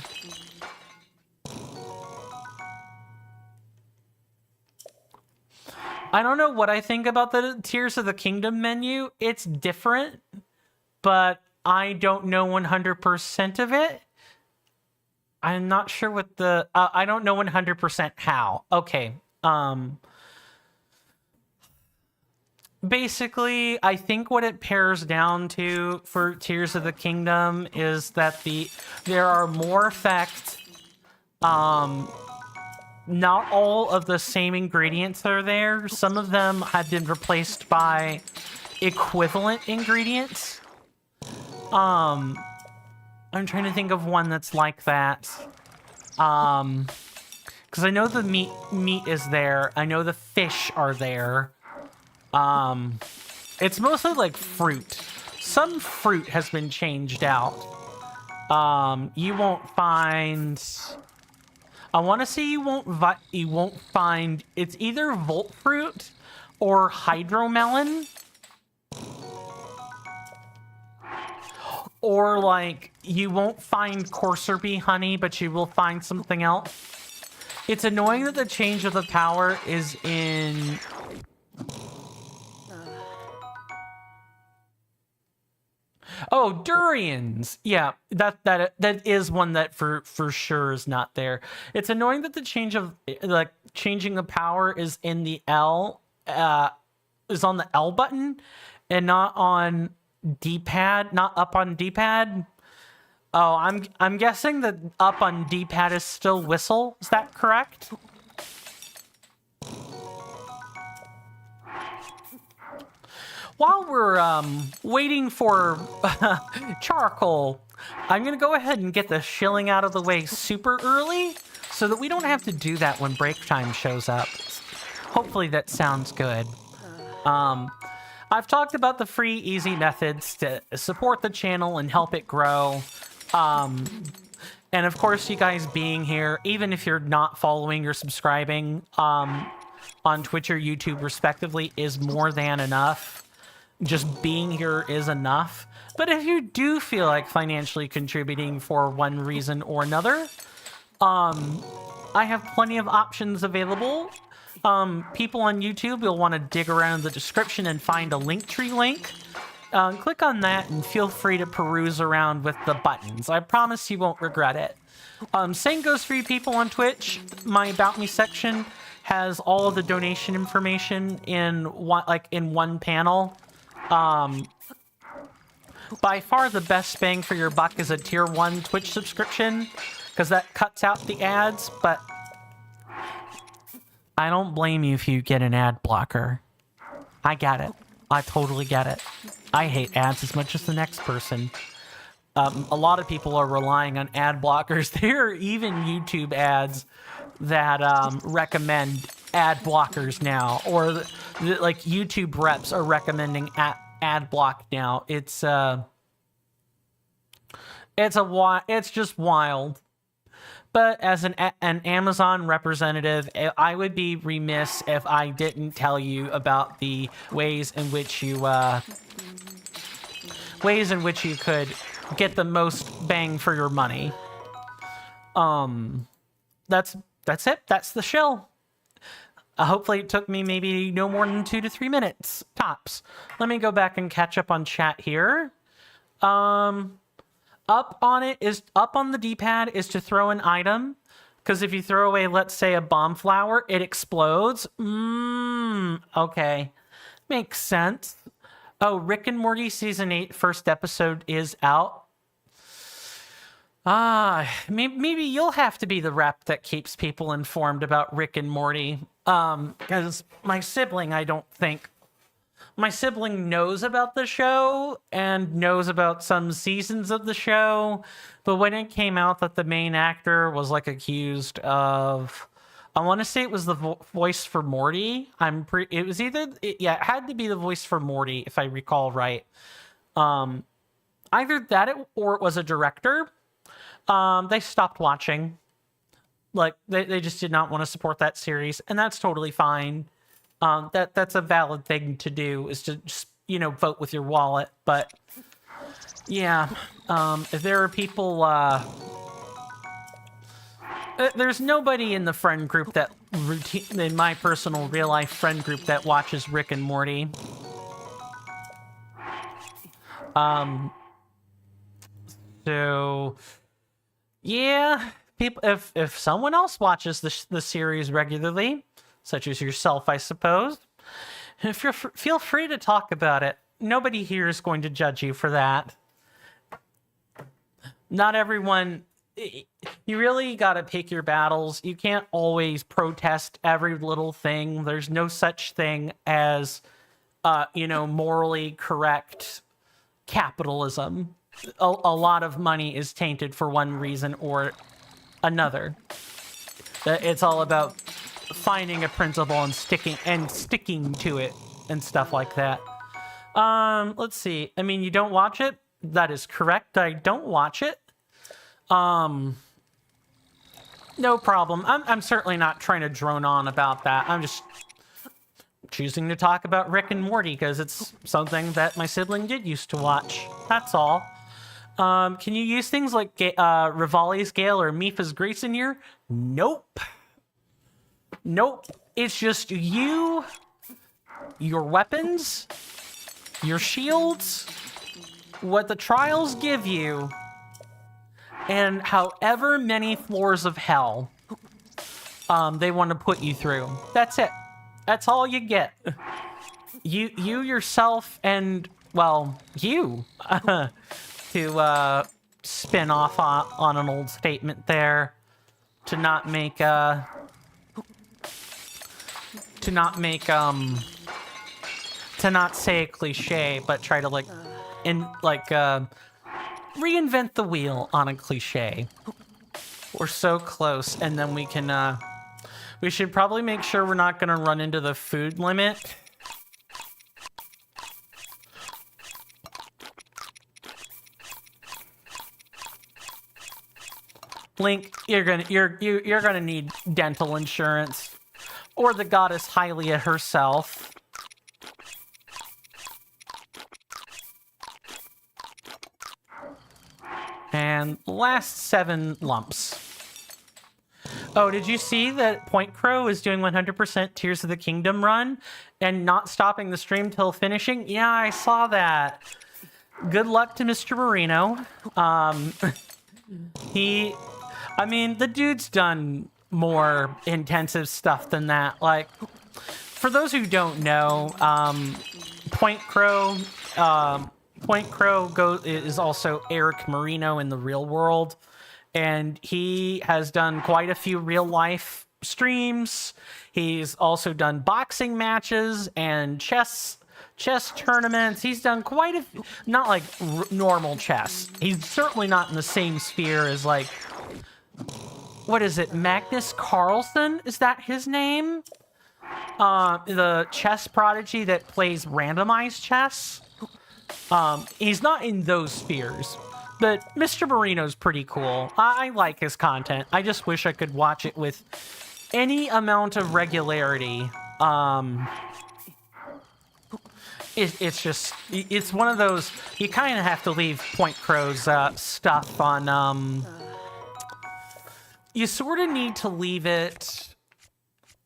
I don't know what I think about the Tears of the Kingdom menu. It's different, but I don't know 100% of it. I'm not sure what the... I don't know 100% how. Okay. Basically, I think what it pairs down to for Tears of the Kingdom is that there are more effects. Not all of the same ingredients are there. Some of them have been replaced by equivalent ingredients. I'm trying to think of one that's like that. Because I know the meat is there. I know the fish are there. It's mostly like fruit. Some fruit has been changed out. You won't find... I want to say you won't find... It's either Volt Fruit or Hydromelon. Or, like, you won't find Courser Bee Honey, but you will find something else. It's annoying that the change of the power is in... Oh, durians. Yeah, that is one that for sure is not there. It's annoying that the changing the power is in the L, is on the L button and not on D-pad, not up on D-pad. Oh, I'm guessing that up on D-pad is still whistle. Is that correct? While we're waiting for charcoal, I'm gonna go ahead and get the shilling out of the way super early so that we don't have to do that when break time shows up. Hopefully that sounds good. I've talked about the free, easy methods to support the channel and help it grow. And of course, you guys being here, even if you're not following or subscribing on Twitch or YouTube respectively, is more than enough. Just being here is enough. But if you do feel like financially contributing for one reason or another, I have plenty of options available. People on YouTube, you'll want to dig around the description and find a Linktree link. Click on that and feel free to peruse around with the buttons. I promise you won't regret it. Same goes for you people on Twitch. My About Me section has all of the donation information in one panel. By far the best bang for your buck is a tier 1 Twitch subscription, because that cuts out the ads, but I don't blame you if you get an ad blocker. I get it. I totally get it. I hate ads as much as the next person. A lot of people are relying on ad blockers. There are even YouTube ads that recommend ad blockers now, or like YouTube reps are recommending ad block now. It's just wild. But as an Amazon representative, I would be remiss if I didn't tell you about the ways in which you could get the most bang for your money. That's it. That's the show. Hopefully it took me maybe no more than 2 to 3 minutes, tops. Let me go back and catch up on chat here. Up on the D-pad is to throw an item. Because if you throw away, let's say, a bomb flower, it explodes. Okay. Makes sense. Oh, Rick and Morty Season 8 first episode is out. Maybe you'll have to be the rep that keeps people informed about Rick and Morty. Because my sibling knows about the show and knows about some seasons of the show, but when it came out that the main actor was like accused of, I want to say it was the voice for Morty. It had to be the voice for Morty if I recall right. Either that or it was a director. They stopped watching. Like they just did not want to support that series, and that's totally fine. That's a valid thing to do, is to just, vote with your wallet. But yeah, if there are people, there's nobody in the friend group in my personal real life friend group that watches Rick and Morty. So yeah, people, if someone else watches the series regularly, such as yourself, I suppose, feel free to talk about it. Nobody here is going to judge you for that. Not everyone... You really gotta pick your battles. You can't always protest every little thing. There's no such thing as, morally correct capitalism. A lot of money is tainted for one reason or another. It's all about finding a principle and sticking to it and stuff like that. Let's see. I mean, you don't watch it? That is correct. I don't watch it. No problem. I'm certainly not trying to drone on about that. I'm just choosing to talk about Rick and Morty because it's something that my sibling did used to watch. That's all. Can you use things like Rivali's Gale or Mifa's Grace in here? Nope. Nope. It's just you, your weapons, your shields, what the trials give you, and however many floors of hell they want to put you through. That's it. That's all you get. You yourself and, well, you, to spin off on an old statement there, to not say a cliche, but try to reinvent the wheel on a cliche. We're so close, and then we can, we should probably make sure we're not gonna run into the food limit. Link, you're gonna need dental insurance, or the goddess Hylia herself. And last 7 lumps. Oh, did you see that Point Crow is doing 100% Tears of the Kingdom run and not stopping the stream till finishing? Yeah, I saw that. Good luck to Mr. Marino. I mean, the dude's done more intensive stuff than that. Like, for those who don't know, Point Crow is also Eric Marino in the real world, and he has done quite a few real life streams. He's also done boxing matches and chess tournaments. He's done quite a few, not like normal chess. He's certainly not in the same sphere as, like, what is it, Magnus Carlsen? Is that his name? The chess prodigy that plays randomized chess. He's not in those spheres, but Mr. Marino's pretty cool. I like his content. I just wish I could watch it with any amount of regularity. It's one of those, you kind of have to leave Point Crow's stuff on, you sort of need to leave it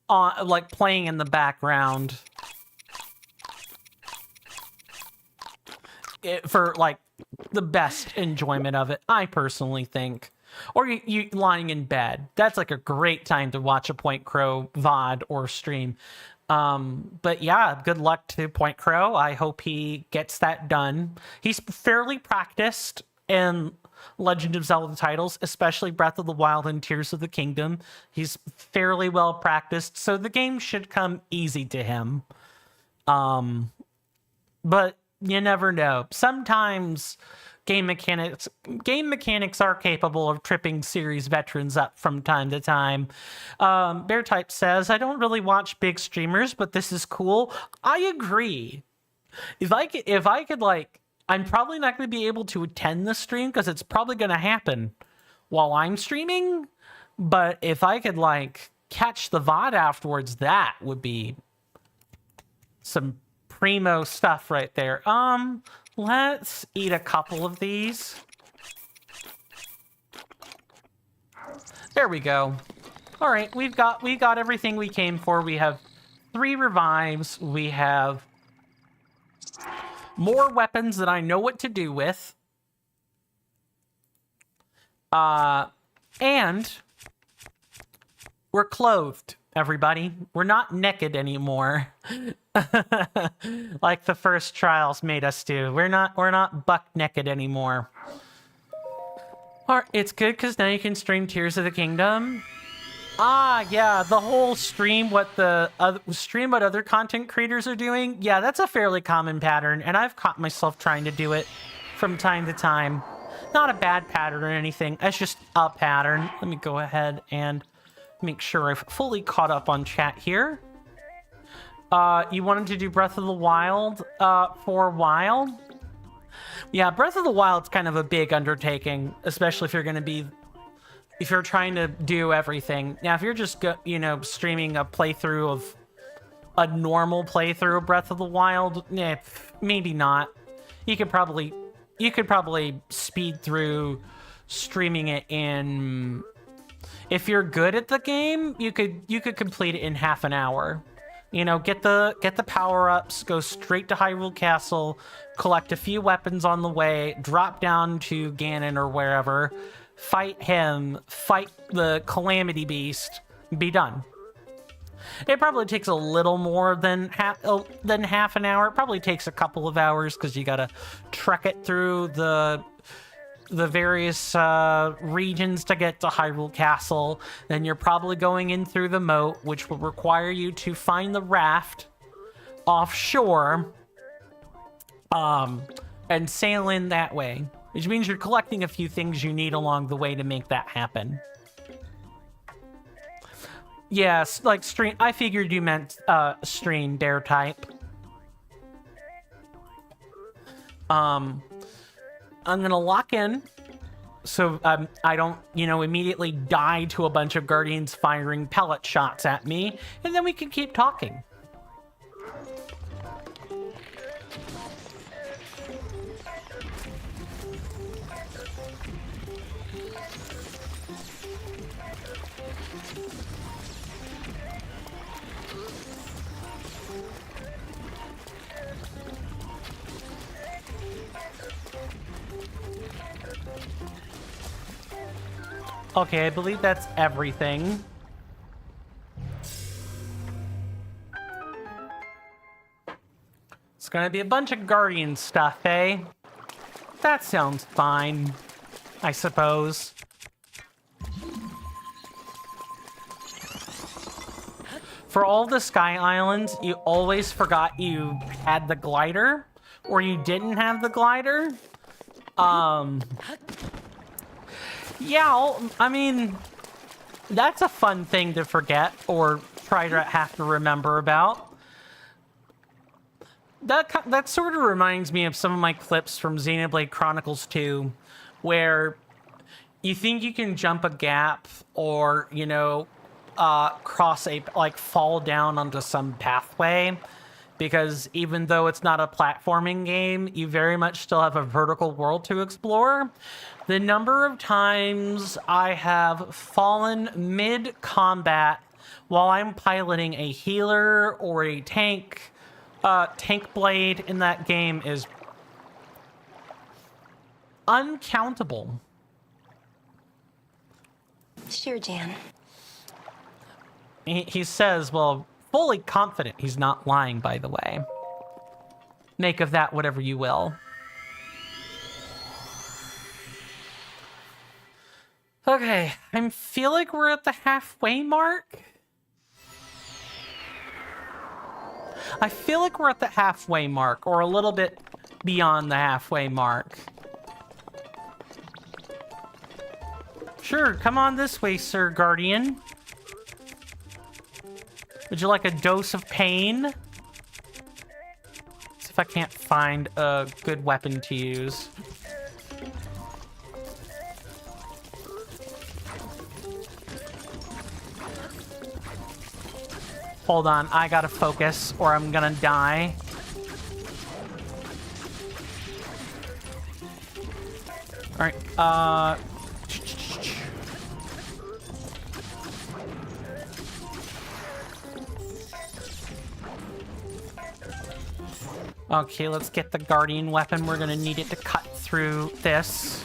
on, like, playing in the background. For, like, the best enjoyment of it, I personally think. Or you lying in bed. That's, like, a great time to watch a Point Crow VOD or stream. But yeah, good luck to Point Crow. I hope he gets that done. He's fairly practiced in Legend of Zelda titles, especially Breath of the Wild and Tears of the Kingdom. He's fairly well practiced, so the game should come easy to him. But you never know. Sometimes game mechanics are capable of tripping series veterans up from time to time. Beartype says, I don't really watch big streamers, but this is cool. I agree. If I could, like, I'm probably not going to be able to attend the stream because it's probably going to happen while I'm streaming. But if I could, like, catch the VOD afterwards, that would be some primo stuff right there. Let's eat a couple of these. There we go. All right, we got everything we came for. We have 3 revives. We have more weapons that I know what to do with. And we're clothed, everybody. We're not naked anymore. Like the first trials made us do. We're not buck naked anymore. Alright, it's good because now you can stream Tears of the Kingdom. Ah, yeah, the whole stream what other content creators are doing. Yeah, that's a fairly common pattern, and I've caught myself trying to do it from time to time. Not a bad pattern or anything. It's just a pattern. Let me go ahead and make sure I've fully caught up on chat here. You wanted to do Breath of the Wild for a while? Yeah, Breath of the Wild's kind of a big undertaking, especially if you're trying to do everything. Now, if you're just, streaming a playthrough of a normal playthrough of Breath of the Wild, maybe not. You could probably speed through streaming it in. If you're good at the game, you could complete it in half an hour. Get the power-ups, go straight to Hyrule Castle, collect a few weapons on the way, drop down to Ganon or wherever, fight him, fight the Calamity Beast, be done. It probably takes a little more than half an hour. It probably takes a couple of hours because you gotta trek it through the various regions to get to Hyrule Castle. Then you're probably going in through the moat, which will require you to find the raft offshore and sail in that way, which means you're collecting a few things you need along the way to make that happen. Yes, like stream. I figured you meant stream dare type. I'm gonna lock in, so I don't, immediately die to a bunch of guardians firing pellet shots at me, and then we can keep talking. Okay, I believe that's everything. It's gonna be a bunch of Guardian stuff, eh? That sounds fine, I suppose. For all the Sky Islands, you always forgot you had the glider, or you didn't have the glider. Yeah, I mean, that's a fun thing to forget or try to have to remember about. That sort of reminds me of some of my clips from Xenoblade Chronicles 2, where you think you can jump a gap or, fall down onto some pathway, because even though it's not a platforming game, you very much still have a vertical world to explore. The number of times I have fallen mid-combat while I'm piloting a healer or a tank blade in that game is uncountable. Sure, Jan. He says, well, fully confident he's not lying, by the way. Make of that whatever you will. Okay, I feel like we're at the halfway mark. I feel like we're at the halfway mark, or a little bit beyond the halfway mark. Sure, come on this way, Sir Guardian. Would you like a dose of pain? See if I can't find a good weapon to use. Hold on, I gotta focus or I'm gonna die. Alright, okay, let's get the Guardian weapon. We're gonna need it to cut through this.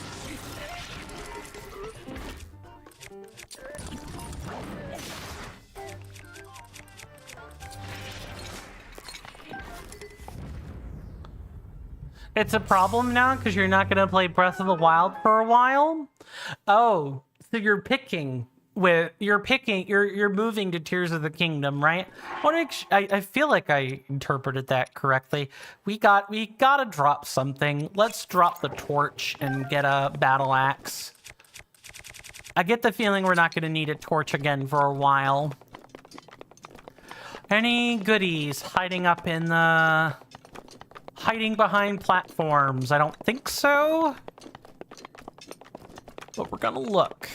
It's a problem now because you're not gonna play Breath of the Wild for a while. Oh, so you're moving to Tears of the Kingdom, right? I feel like I interpreted that correctly. We gotta drop something. Let's drop the torch and get a battle axe. I get the feeling we're not gonna need a torch again for a while. Any goodies hiding up in the hiding behind platforms? I don't think so. But we're gonna look.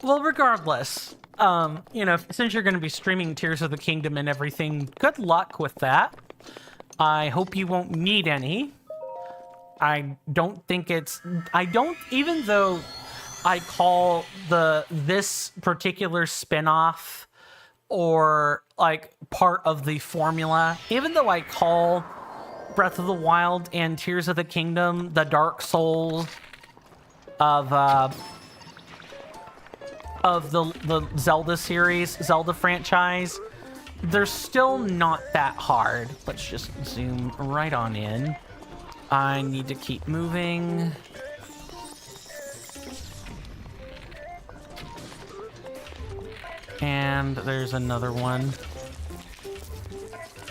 Well, regardless, you know, since you're going to be streaming Tears of the Kingdom and everything, good luck with that. I hope you won't need any. I don't think it's... even though I call this particular spin-off or, like, part of the formula, even though I call Breath of the Wild and Tears of the Kingdom the Dark Souls of the Zelda series, Zelda franchise, they're still not that hard. Let's just zoom right on in. I need to keep moving. And there's another one.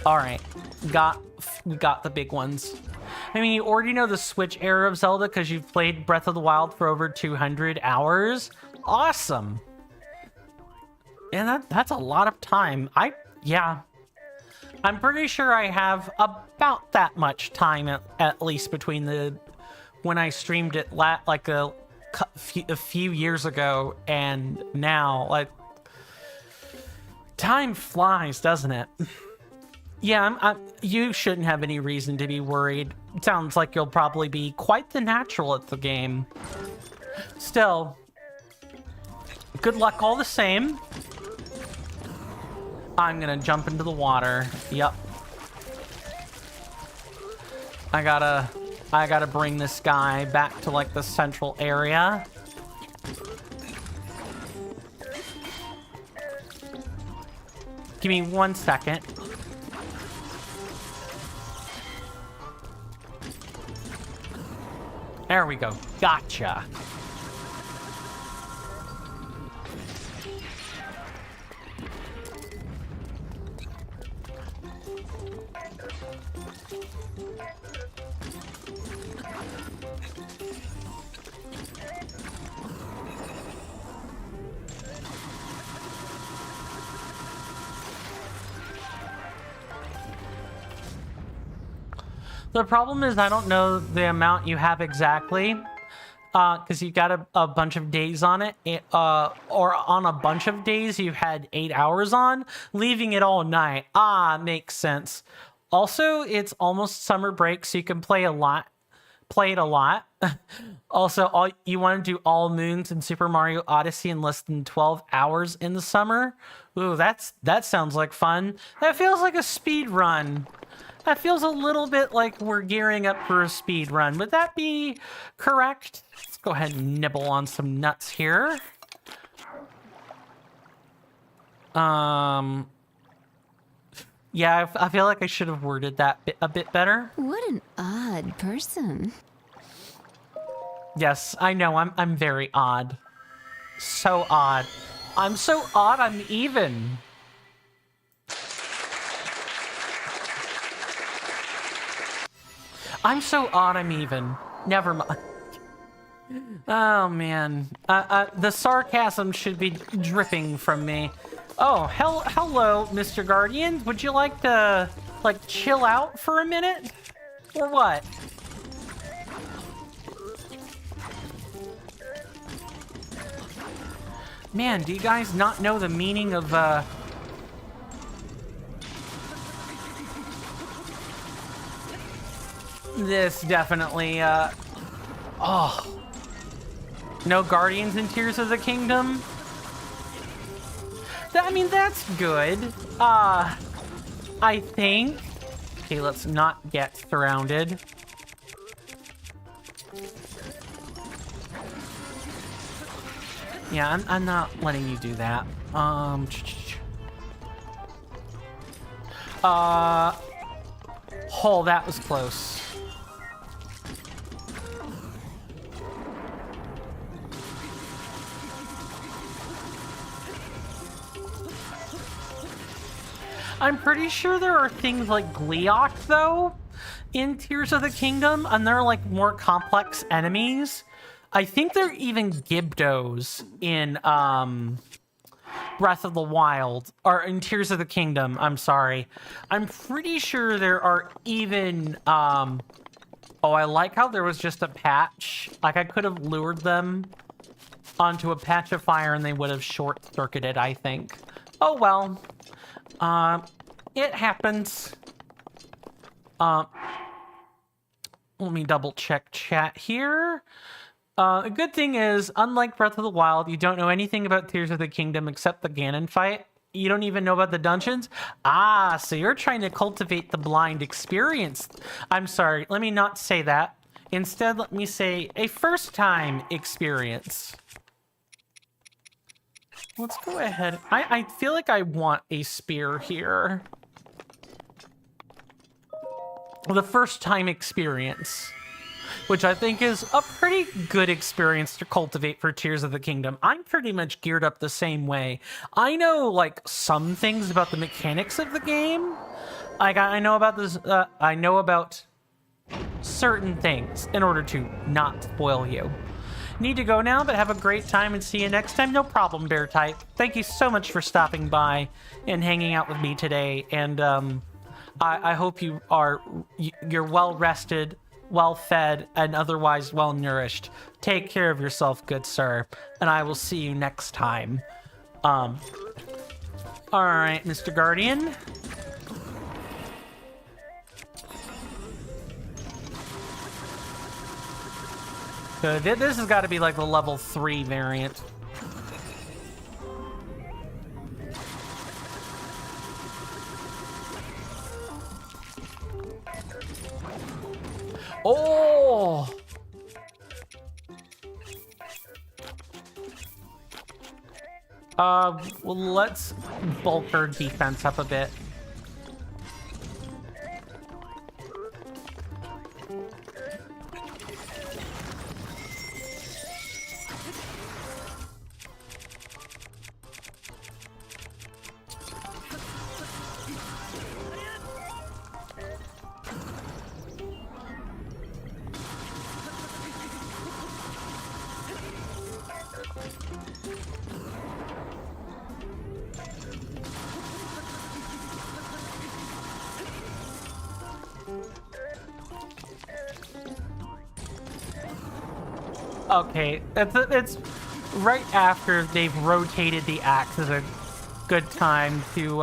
All right, we got the big ones. I mean, you already know the Switch era of Zelda because you've played Breath of the Wild for over 200 hours. Awesome. And that's a lot of time. Yeah. I'm pretty sure I have about that much time at least between when I streamed it like a few years ago and now. Like, time flies, doesn't it? Yeah, you shouldn't have any reason to be worried. It sounds like you'll probably be quite the natural at the game. Still, good luck all the same. I'm gonna jump into the water. Yep. I gotta bring this guy back to like the central area. Give me 1 second. There we go. Gotcha. The problem is I don't know the amount you have exactly, because you got a bunch of days on it, or on a bunch of days you had 8 hours on, leaving it all night. Makes sense. Also, it's almost summer break, so you can play it a lot. Also, you want to do all moons in Super Mario Odyssey in less than 12 hours in the summer. Ooh, that sounds like fun. That feels like a speed run. That feels a little bit like we're gearing up for a speed run. Would that be correct? Let's go ahead and nibble on some nuts here. Yeah, I feel like I should have worded that a bit better. What an odd person. Yes, I know, I'm very odd. So odd. I'm so odd, I'm even. I'm so odd, I'm even. Never mind. Oh, man. The sarcasm should be dripping from me. Oh, hello, Mr. Guardian. Would you like to, like, chill out for a minute? Or what? Man, do you guys not know the meaning of, this definitely, oh. No Guardians in Tears of the Kingdom? I mean, that's good. I think. Okay, let's not get surrounded. Yeah, I'm not letting you do that. Oh, that was close. I'm pretty sure there are things like Gleeok, though, in Tears of the Kingdom, and they're like more complex enemies. I think they're even Gibdos in Breath of the Wild, or in Tears of the Kingdom, I'm sorry. I'm pretty sure there are even, oh, I like how there was just a patch. Like, I could have lured them onto a patch of fire and they would have short-circuited, I think. Oh, well. It happens. Let me double-check chat here. A good thing is, unlike Breath of the Wild, you don't know anything about Tears of the Kingdom except the Ganon fight. You don't even know about the dungeons? Ah, so you're trying to cultivate the blind experience. I'm sorry, let me not say that. Instead, let me say a first-time experience. Let's go ahead. I feel like I want a spear here. The first-time experience, which I think is a pretty good experience to cultivate for Tears of the Kingdom. I'm pretty much geared up the same way. I know, like, some things about the mechanics of the game. Like, I know about this, I know about certain things in order to not spoil you. Need to go now, but have a great time and see you next time. No problem, Bear Type. Thank you so much for stopping by and hanging out with me today. And, I hope you're well rested, well fed, and otherwise well nourished. Take care of yourself, good sir, and I will see you next time. All right, Mr. Guardian. Good. This has got to be like the level 3 variant. Oh! Well, let's bulk our defense up a bit. Okay, it's right after they've rotated the axe is a good time to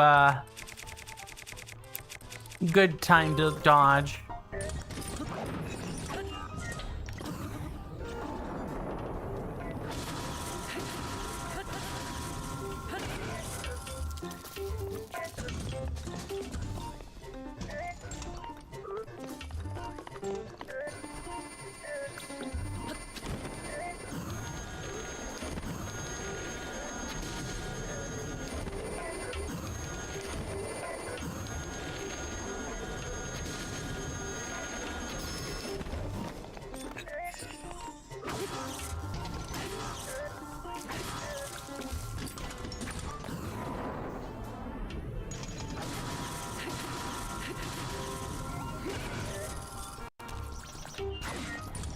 dodge.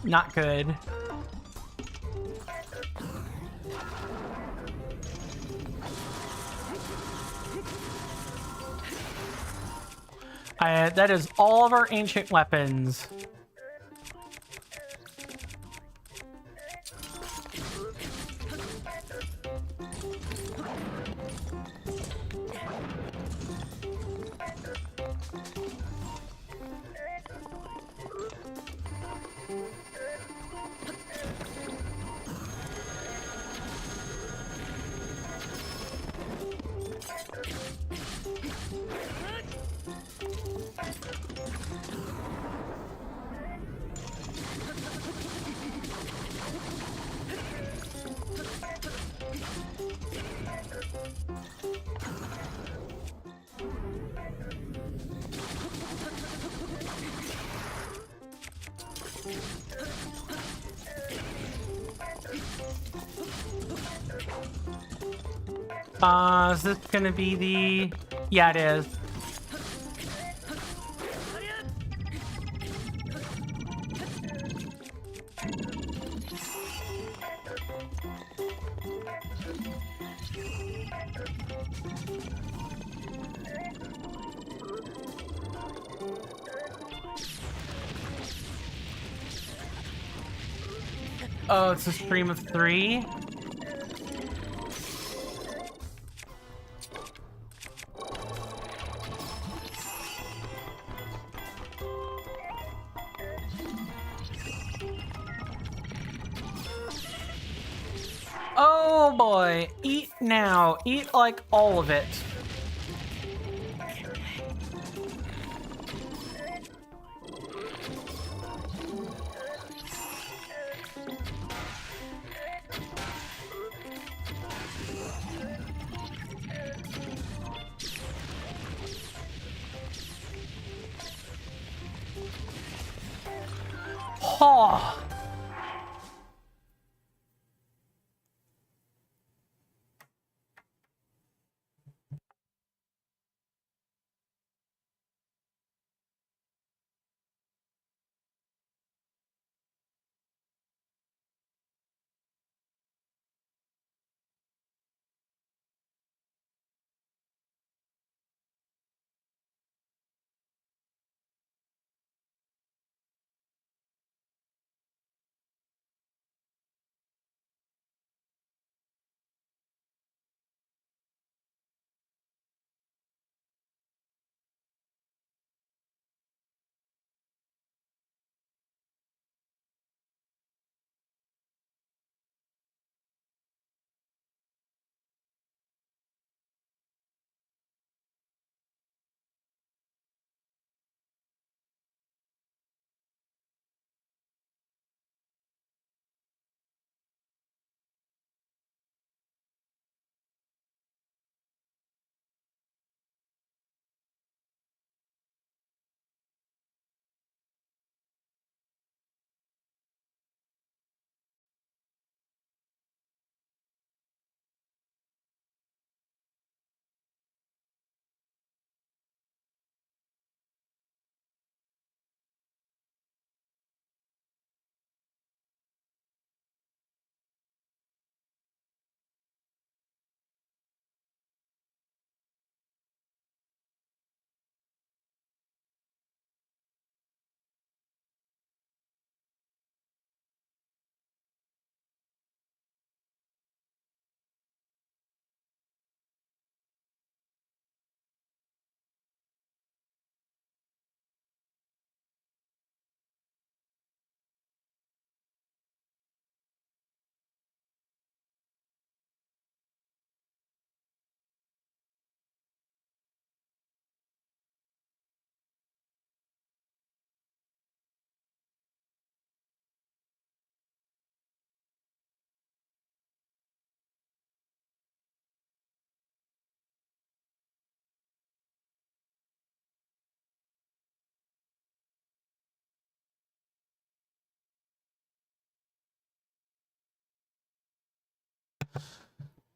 Not good. That is all of our ancient weapons. Is this gonna be the... Yeah, it is. Oh, it's a stream of 3? Oh boy, eat now. Eat like all of it. Oh.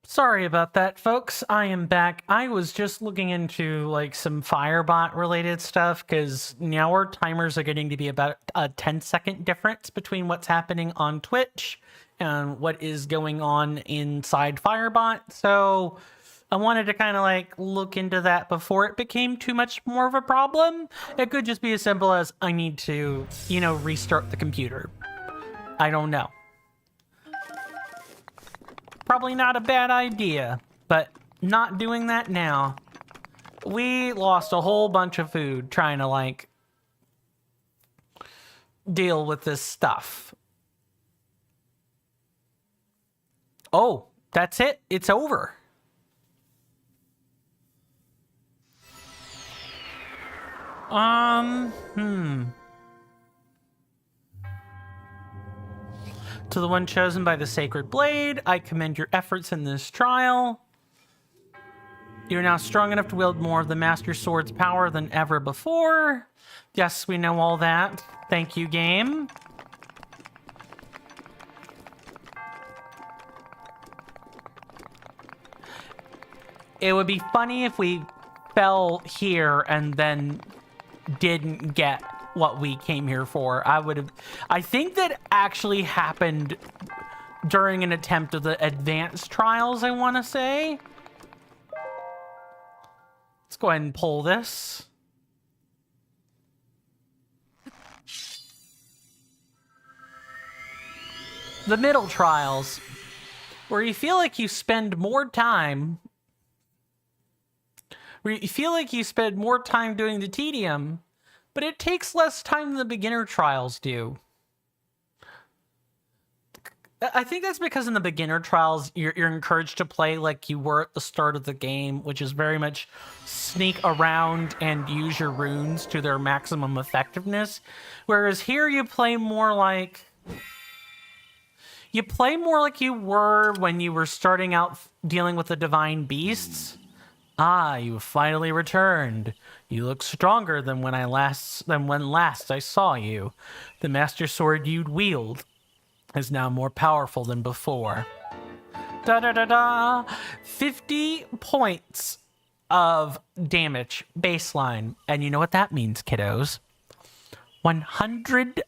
Sorry about that, folks. I am back. I was just looking into like some Firebot related stuff because now our timers are getting to be about a 10-second difference between what's happening on Twitch and what is going on inside Firebot. So I wanted to kind of like look into that before it became too much more of a problem. It could just be as simple as I need to, restart the computer. I don't know. Probably not a bad idea, but not doing that now. We lost a whole bunch of food trying to, like, deal with this stuff. Oh, that's it. It's over. To the one chosen by the Sacred Blade, I commend your efforts in this trial. You're now strong enough to wield more of the Master Sword's power than ever before. Yes, we know all that. Thank you, game. It would be funny if we fell here and then didn't get what we came here for. I think that actually happened during an attempt of the advanced trials, I want to say. Let's go ahead and pull this. the middle trials, where you feel like you spend more time doing the tedium, but it takes less time than the beginner trials do. I think that's because in the beginner trials, you're encouraged to play like you were at the start of the game, which is very much sneak around and use your runes to their maximum effectiveness. Whereas here you play more like you were when you were starting out dealing with the divine beasts. Ah, you have finally returned. You look stronger than when last I saw you. The master sword you'd wield is now more powerful than before. Da-da-da-da! 50 points of damage baseline. And you know what that means, kiddos? 100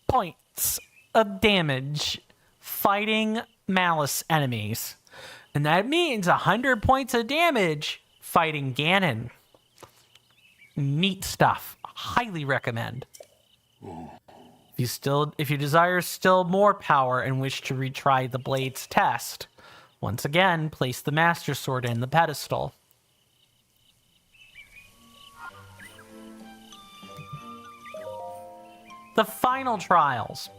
points of damage fighting Malice enemies. And that means 100 points of damage fighting Ganon. Neat stuff. Highly recommend. If you desire still more power and wish to retry the Blade's test, once again, place the Master Sword in the pedestal. The final trials.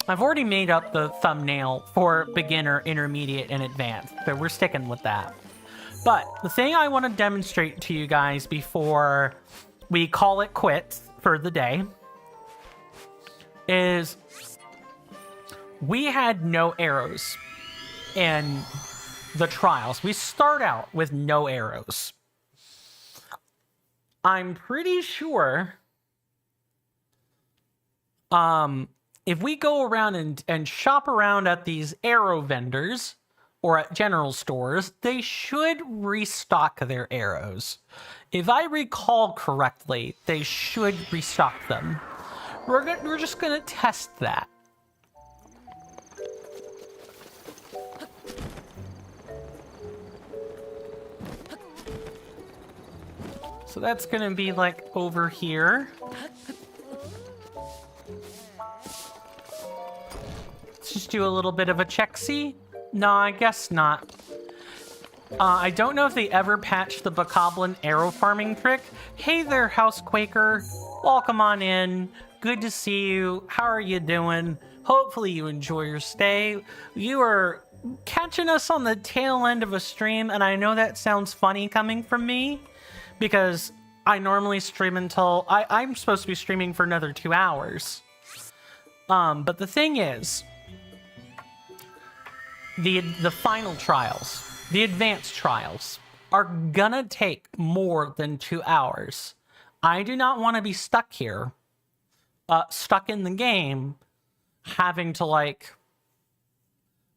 I've already made up the thumbnail for beginner, intermediate, and advanced, so we're sticking with that. But the thing I want to demonstrate to you guys before we call it quits for the day is we had no arrows in the trials. We start out with no arrows. I'm pretty sure if we go around and shop around at these arrow vendors or at general stores, they should restock their arrows. If I recall correctly, they should restock them. We're just gonna test that. So that's gonna be like over here. Let's just do a little bit of a check-see. No, I guess not. I don't know if they ever patched the Bokoblin arrow farming trick. Hey there, House Quaker. Welcome on in. Good to see you. How are you doing? Hopefully you enjoy your stay. You are catching us on the tail end of a stream, and I know that sounds funny coming from me, because I normally stream until... I'm supposed to be streaming for another 2 hours. But the thing is... The final trials, the advanced trials, are gonna take more than 2 hours. I do not want to be stuck here, stuck in the game, having to like...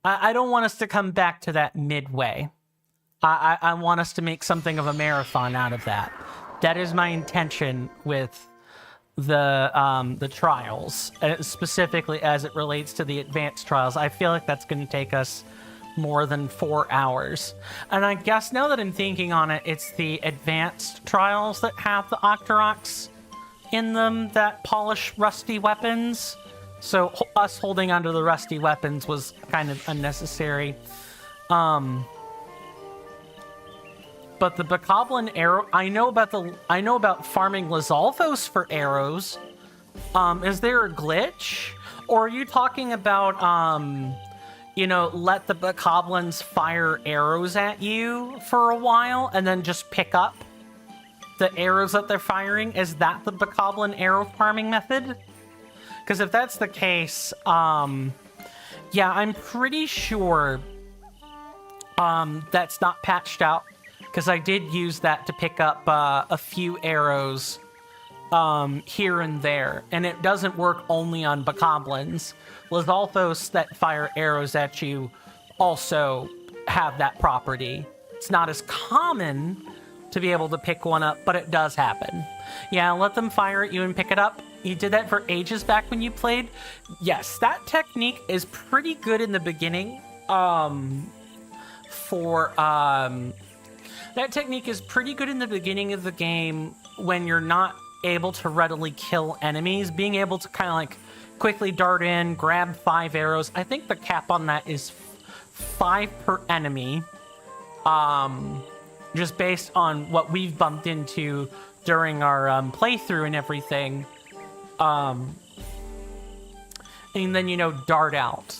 I don't want us to come back to that midway. I want us to make something of a marathon out of that. That is my intention with the trials, specifically as it relates to the advanced trials. I feel like that's going to take us more than 4 hours. And I guess now that I'm thinking on it, it's the advanced trials that have the Octoroks in them that polish rusty weapons. So us holding onto the rusty weapons was kind of unnecessary. But the Bokoblin arrow, I know about farming Lizalfos for arrows. Is there a glitch? Or are you talking about let the Bokoblins fire arrows at you for a while and then just pick up the arrows that they're firing? Is that the Bokoblin arrow farming method? Because if that's the case, yeah, I'm pretty sure that's not patched out, because I did use that to pick up a few arrows here and there, and it doesn't work only on Bokoblins. Lizalfos that fire arrows at you also have that property. It's not as common to be able to pick one up, but it does happen. Yeah, let them fire at you and pick it up. You did that for ages back when you played. Yes, that technique is pretty good in the beginning. That technique is pretty good in the beginning of the game when you're not able to readily kill enemies, being able to kind of like quickly dart in, grab 5 arrows. I think the cap on that is 5 per enemy. Just based on what we've bumped into during our playthrough and everything. And then, you know, dart out.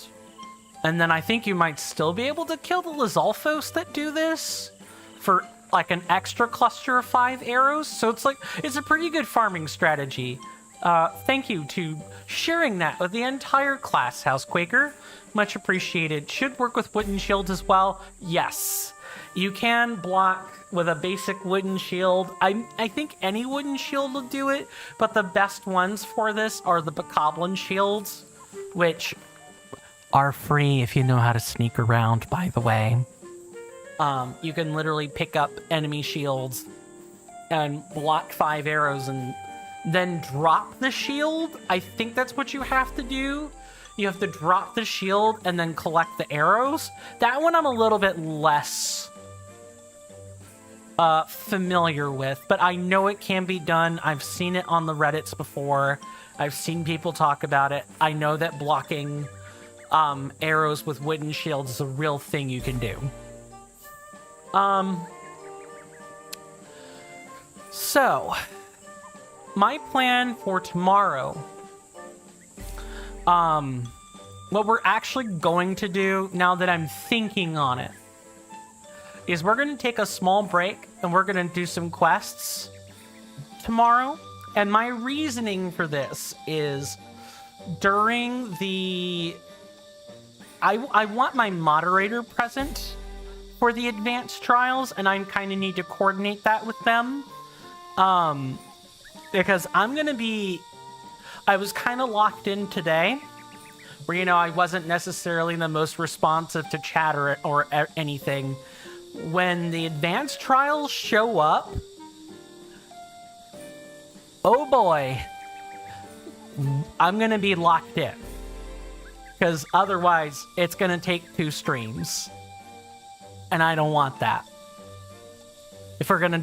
And then I think you might still be able to kill the Lizalfos that do this for like an extra cluster of 5 arrows. So it's like, it's a pretty good farming strategy. Thank you to sharing that with the entire class, House Quaker. Much appreciated. Should work with wooden shields as well. Yes. You can block with a basic wooden shield. I think any wooden shield will do it, but the best ones for this are the Bokoblin shields, which are free if you know how to sneak around, by the way. You can literally pick up enemy shields and block 5 arrows and then drop the shield. I think that's what you have to do. You have to drop the shield and then collect the arrows. That one I'm a little bit less familiar with, but I know it can be done. I've seen it on the Reddits before. I've seen people talk about it. I know that blocking arrows with wooden shields is a real thing you can do. So, my plan for tomorrow, what we're actually going to do now that I'm thinking on it, is we're going to take a small break and we're going to do some quests tomorrow. And my reasoning for this is during the... I want my moderator present for the advanced trials, and I kind of need to coordinate that with them. Because I'm going to be... I was kind of locked in today, where, you know, I wasn't necessarily the most responsive to chat or anything. When the advanced trials show up, oh boy, I'm going to be locked in. Because otherwise, it's going to take 2 streams. And I don't want that. If we're gonna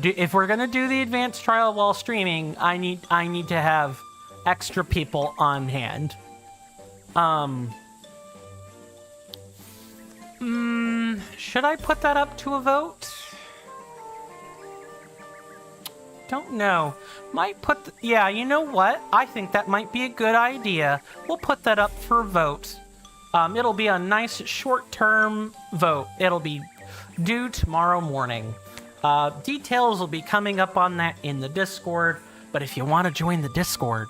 do the advanced trial while streaming, I need to have extra people on hand. Should I put that up to a vote? Don't know. Might put... yeah, you know what? I think that might be a good idea. We'll put that up for a vote. It'll be a nice short-term vote. It'll be due tomorrow morning. Details will be coming up on that in the Discord, but if you want to join the Discord...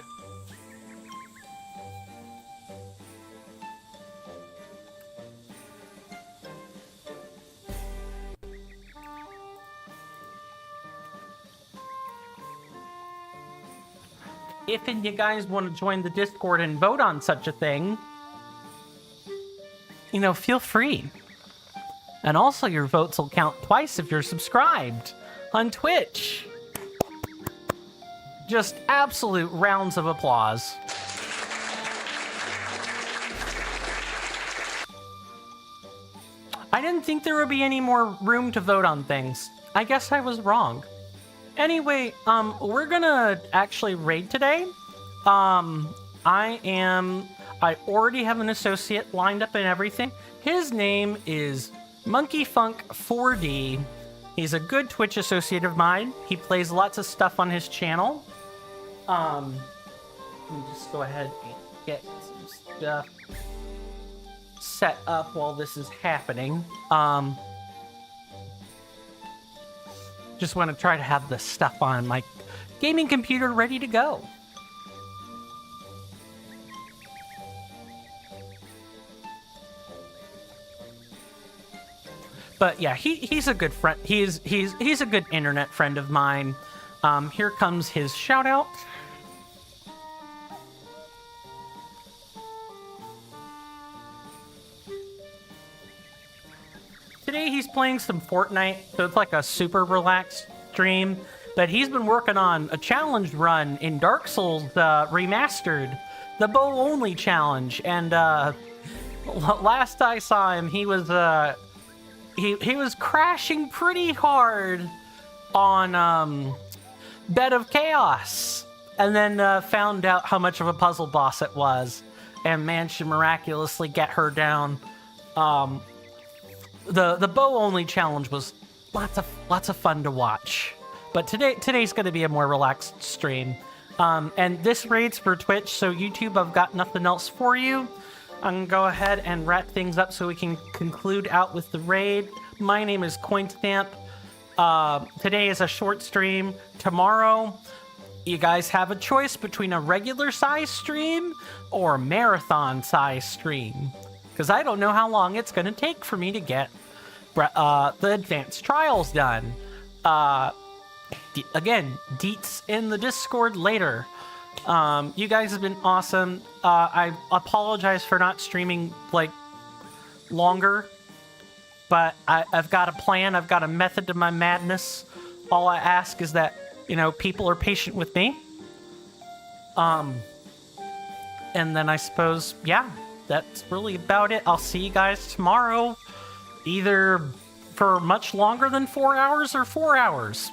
if you guys want to join the Discord and vote on such a thing, you know, feel free. And also your votes will count twice if you're subscribed on Twitch. Just absolute rounds of applause. I didn't think there would be any more room to vote on things. I guess I was wrong. Anyway, we're gonna actually raid today. I already have an associate lined up and everything. His name is Monkey Funk 4D. He's a good Twitch associate of mine. He plays lots of stuff on his channel. Let me just go ahead and get some stuff set up while this is happening. Just want to try to have the stuff on my gaming computer ready to go. But yeah, he's a good friend. He's a good internet friend of mine. Here comes his shout out. Today he's playing some Fortnite, so it's like a super relaxed stream. But he's been working on a challenge run in Dark Souls Remastered, the bow only challenge. And last I saw him, he was he was crashing pretty hard on Bed of Chaos. and then found out how much of a puzzle boss it was, and managed to miraculously get her down. The bow only challenge was lots of fun to watch, but today's going to be a more relaxed stream. And this raid's for Twitch, so YouTube, I've got nothing else for you. I'm going to go ahead and wrap things up so we can conclude out with the raid. My name is Coinstamp. Today is a short stream. Tomorrow, you guys have a choice between a regular size stream or a marathon size stream. Because I don't know how long it's going to take for me to get the advanced trials done. Again, deets in the Discord later. You guys have been awesome. I apologize for not streaming, like, longer. But I've got a plan. I've got a method to my madness. All I ask is that, you know, people are patient with me. And then I suppose, yeah, that's really about it. I'll see you guys tomorrow. Either for much longer than 4 hours or 4 hours.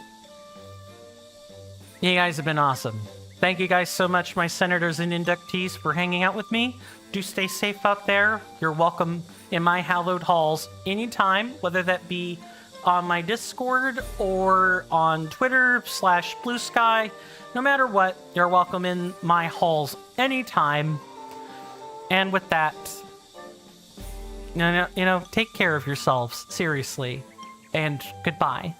You guys have been awesome. Thank you guys so much, my senators and inductees, for hanging out with me. Do stay safe out there. You're welcome in my hallowed halls anytime, whether that be on my Discord or on Twitter /Blue Sky. No matter what, you're welcome in my halls anytime. And with that, you know, take care of yourselves, seriously. And goodbye.